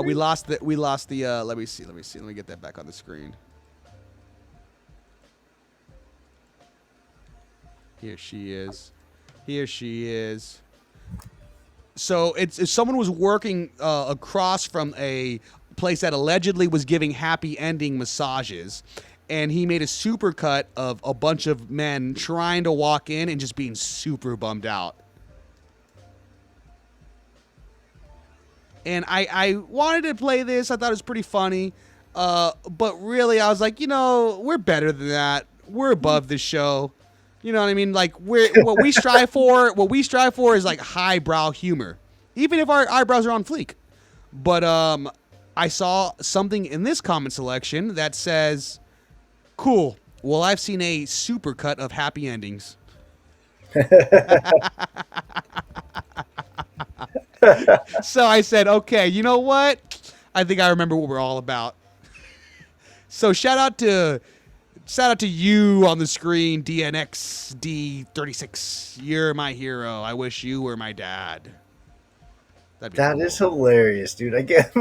We lost the let me see. Let me get that back on the screen. Here she is. So it's someone was working across from a place that allegedly was giving happy ending massages, and he made a supercut of a bunch of men trying to walk in and just being super bummed out. And I wanted to play this. I thought it was pretty funny. But really, I was like, we're better than that. We're above this show. You know what I mean? Like, what we strive for is like highbrow humor, even if our eyebrows are on fleek. But I saw something in this comment selection that says, cool. Well, I've seen a supercut of happy endings. So I said, okay, you know what? I think I remember what we're all about. So shout out to you on the screen, DNXD36. You're my hero. I wish you were my dad. That is hilarious, dude. I can't.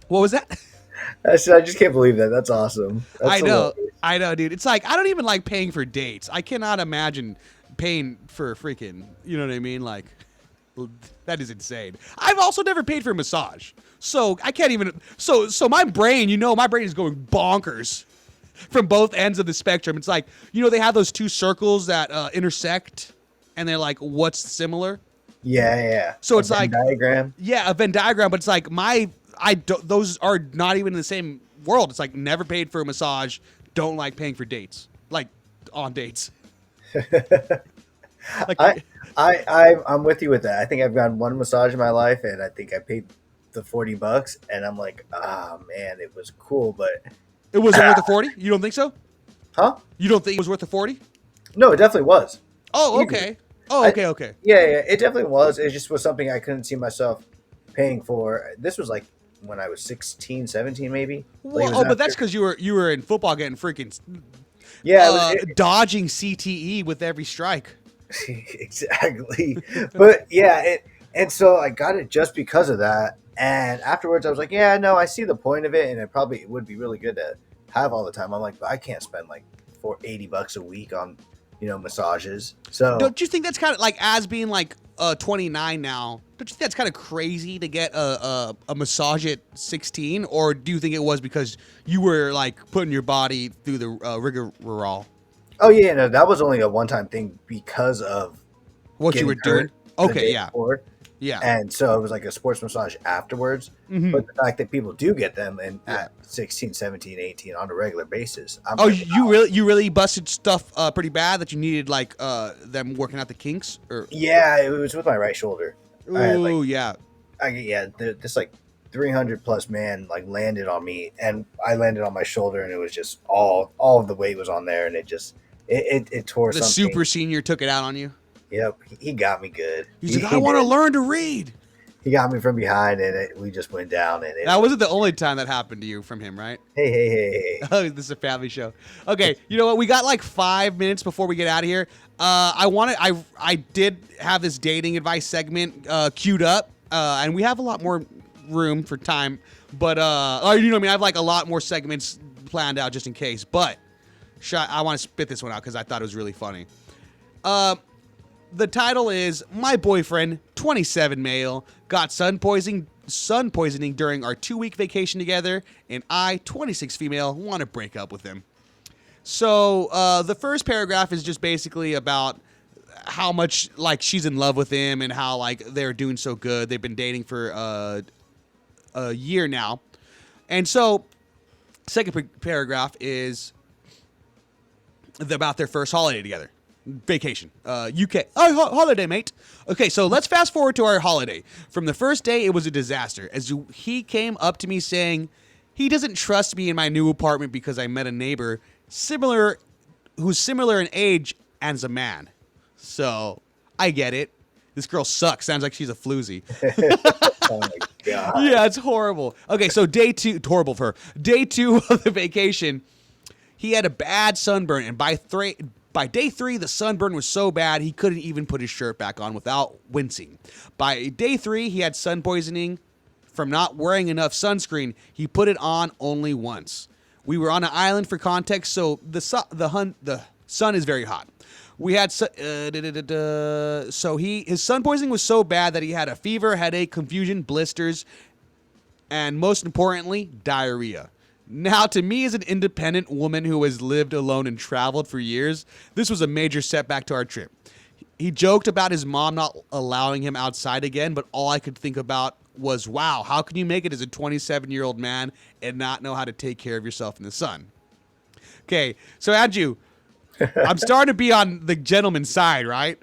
What was that? I just can't believe that. That's awesome. That's hilarious. I know, dude. It's like, I don't even like paying for dates. I cannot imagine paying for freaking, you know what I mean? Like, that is insane. I've also never paid for a massage. So I can't even, so my brain is going bonkers from both ends of the spectrum. It's like, they have those two circles that intersect, and they're like, what's similar? Yeah. So it's like Venn diagram. Yeah, a Venn diagram, but it's like those are not even in the same world. It's like never paid for a massage, don't like paying for dates, like on dates. Like, I'm with you with that. I think I've gotten one massage in my life, and I think I paid the $40, and I'm like, man, it was cool, but it wasn't worth the 40. You don't think so? Huh? You don't think it was worth the 40? No, it definitely was. Oh, okay. Okay. Yeah, it definitely was. It just was something I couldn't see myself paying for. This was like when I was 16, 17, maybe. Well, but that's because you were in football getting freaking dodging CTE with every strike. Exactly. But yeah, and so I got it just because of that. And afterwards I was like, yeah, no, I see the point of it, and it probably would be really good to have all the time. I'm like, but I can't spend like $80 a week on, massages. So don't you think that's kind of like, as being like 29 now, don't you think that's kind of crazy to get a massage at 16? Or do you think it was because you were like putting your body through the rigmarole? Oh yeah, no, that was only a one-time thing because of What you getting were doing? hurt the Okay, day yeah, before. yeah. And so it was like a sports massage afterwards. Mhm. But the fact that people do get them and Yeah. at 16, 17, 18 on a regular basis. I'm Oh, like, wow. you really busted stuff pretty bad that you needed like them working out the kinks or. Yeah, it was with my right shoulder. I had Ooh, like, yeah. this like 300 plus man like landed on me, and I landed on my shoulder, and it was just all of the weight was on there, and it tore The something. super senior took it out on you. Yep, he got me good. He's like, I want to did. learn to read. He got me from behind, and we just went down. And That wasn't the only time that happened to you from him, right? Hey. Oh, this is a family show. Okay, you know what? We got like 5 minutes before we get out of here. I did have this dating advice segment queued up, and we have a lot more room for time. But you know what I mean? I have like a lot more segments planned out just in case. But I want to spit this one out because I thought it was really funny. The title is My Boyfriend, 27 male, got sun poisoning during our 2-week vacation together, and I, 26 female, want to break up with him. So the first paragraph is just basically about how much like she's in love with him and how like they're doing so good. They've been dating for a year now. And so second paragraph is about their first holiday together. Vacation. UK. Oh, holiday, mate. Okay, so let's fast forward to our holiday. From the first day, it was a disaster, as he came up to me saying he doesn't trust me in my new apartment because I met a neighbor who's similar in age and is a man. So, I get it. This girl sucks. Sounds like she's a floozy. Oh my god. Yeah, it's horrible. Okay, so day 2, horrible for her. Day 2 of the vacation, he had a bad sunburn, and by day 3, the sunburn was so bad he couldn't even put his shirt back on without wincing. By day 3, he had sun poisoning from not wearing enough sunscreen. He put it on only once. We were on an island for context, so the sun is very hot. We had his sun poisoning was so bad that he had a fever, headache, confusion, blisters, and most importantly, diarrhea. Now, to me, as an independent woman who has lived alone and traveled for years, this was a major setback to our trip. He joked about his mom not allowing him outside again, but all I could think about was, wow, how can you make it as a 27-year-old man and not know how to take care of yourself in the sun? Okay, so Andrew, I'm starting to be on the gentleman's side, right?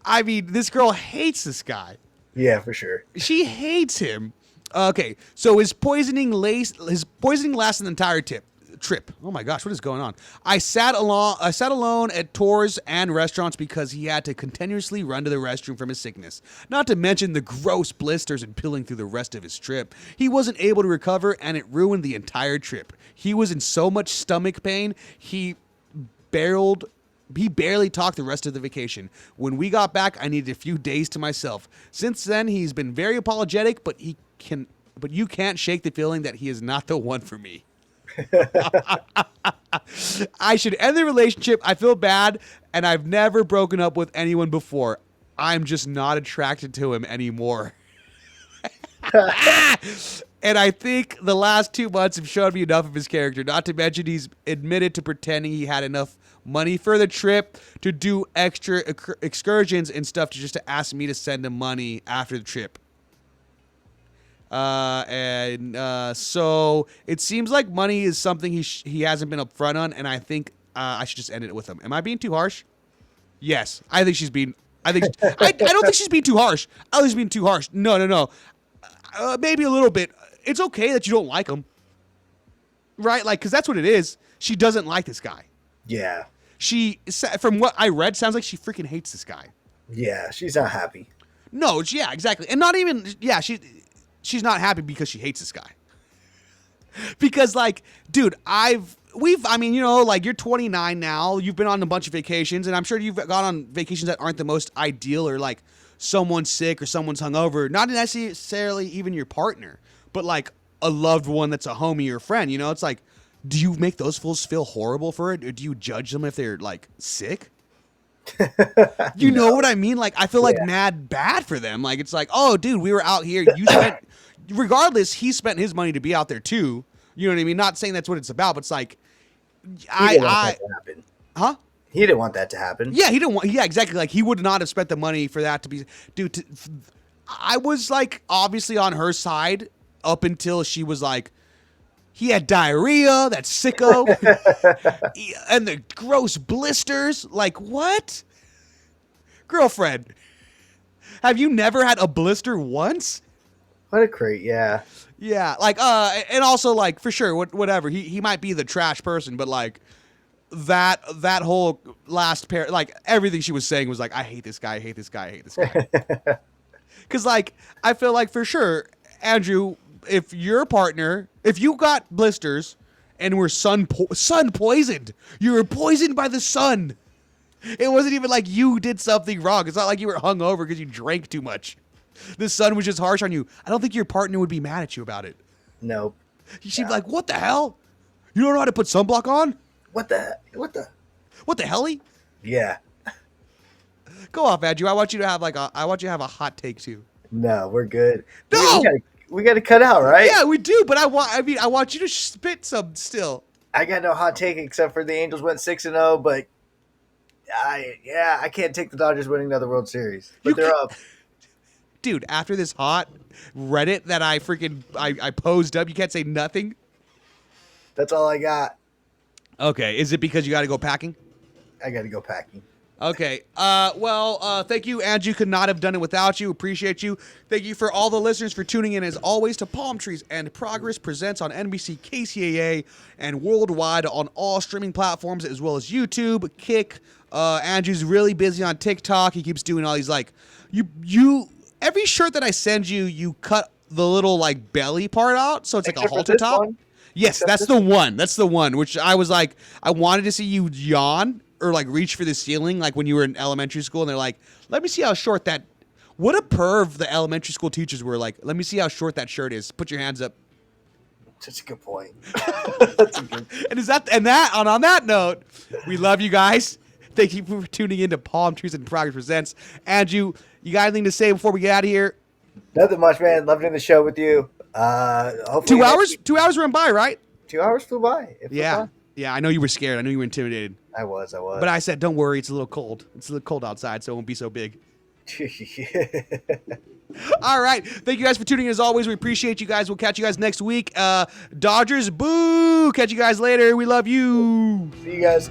I mean, this girl hates this guy. Yeah, for sure. She hates him. Okay, so his poisoning lasted the entire trip. Oh my gosh, what is going on? I sat alone at tours and restaurants because he had to continuously run to the restroom from his sickness. Not to mention the gross blisters and pilling through the rest of his trip. He wasn't able to recover, and it ruined the entire trip. He was in so much stomach pain, he barely talked the rest of the vacation. When we got back, I needed a few days to myself. Since then, he's been very apologetic, but you can't shake the feeling that he is not the one for me. I should end the relationship. I feel bad, and I've never broken up with anyone before. I'm just not attracted to him anymore. And I think the last 2 months have shown me enough of his character. Not to mention he's admitted to pretending he had enough money for the trip to do extra excursions and stuff just to ask me to send him money after the trip. So it seems like money is something he hasn't been upfront on, and I think I should just end it with him. Am I being too harsh? Yes, I think she's being. I don't think she's being too harsh. I think she's being too harsh. No. Maybe a little bit. It's okay that you don't like him, right? Like, because that's what it is. She doesn't like this guy. Yeah. From what I read, sounds like she freaking hates this guy. Yeah, she's not happy. No, yeah, exactly, and not even. Yeah, she's not happy because she hates this guy. Because, like, dude, I mean, you know, like, you're 29 now. You've been on a bunch of vacations, and I'm sure you've gone on vacations that aren't the most ideal, or like someone's sick or someone's hungover. Not necessarily even your partner, but like a loved one that's a homie or friend. You know, it's like, do you make those fools feel horrible for it, or do you judge them if they're like sick? You know what I mean? Like, I feel like mad bad for them. Like, it's like, oh, dude, we were out here. You spent, regardless, he spent his money to be out there too. You know what I mean? Not saying that's what it's about, but it's like, Huh? He didn't want that to happen. Yeah, he didn't want. Yeah, exactly. Like he would not have spent the money for that to be. Dude, I was like obviously on her side up until she was like, he had diarrhea. That sicko, and the gross blisters. Like what? Girlfriend, have you never had a blister once? What a crate, yeah. Yeah, like and also like for sure, whatever. He might be the trash person, but like. That whole last pair, like everything she was saying was like, I hate this guy, I hate this guy, I hate this guy. Because like I feel like for sure, Andrew, if your partner, if you got blisters and were sun poisoned, you were poisoned by the sun. It wasn't even like you did something wrong. It's not like you were hungover because you drank too much. The sun was just harsh on you. I don't think your partner would be mad at you about it. Nope. She'd be like, what the hell? You don't know how to put sunblock on? What the helly? Yeah. Go off, Andrew. I want you to have a hot take too. No, we're good. No! We got to cut out, right? Yeah, we do, but I want you to spit some still. I got no hot take except for the Angels went 6-0, but I can't take the Dodgers winning another World Series. But they're up. Dude, after this hot Reddit that I posed up, you can't say nothing? That's all I got. Okay, is it because you got to go packing? I got to go packing. Okay. Thank you, Andrew. Could not have done it without you. Appreciate you. Thank you for all the listeners for tuning in, as always, to Palm Trees and Progress Presents on NBC KCAA and worldwide on all streaming platforms, as well as YouTube, Kick. Andrew's really busy on TikTok. He keeps doing all these, like, every shirt that I send you, you cut the little, like, belly part out, so it's like a halter top. One? Yes, that's the one. That's the one, which I was like, I wanted to see you yawn or like reach for the ceiling, like when you were in elementary school, and they're like, let me see how short that, what a perv the elementary school teachers were like, let me see how short that shirt is. Put your hands up. That's a good point. And on that note, we love you guys. Thank you for tuning in to Palm Trees and Progress Presents. Andrew, you got anything to say before we get out of here? Nothing much, man. Love doing the show with you. Hopefully 2 hours? 2 hours went by, right? 2 hours flew by. Yeah. I know you were scared. I know you were intimidated. I was. But I said, don't worry. It's a little cold. It's a little cold outside, so it won't be so big. All right. Thank you guys for tuning in as always. We appreciate you guys. We'll catch you guys next week. Dodgers, boo. Catch you guys later. We love you. See you guys.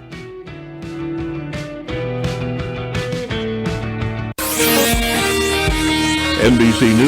NBC News.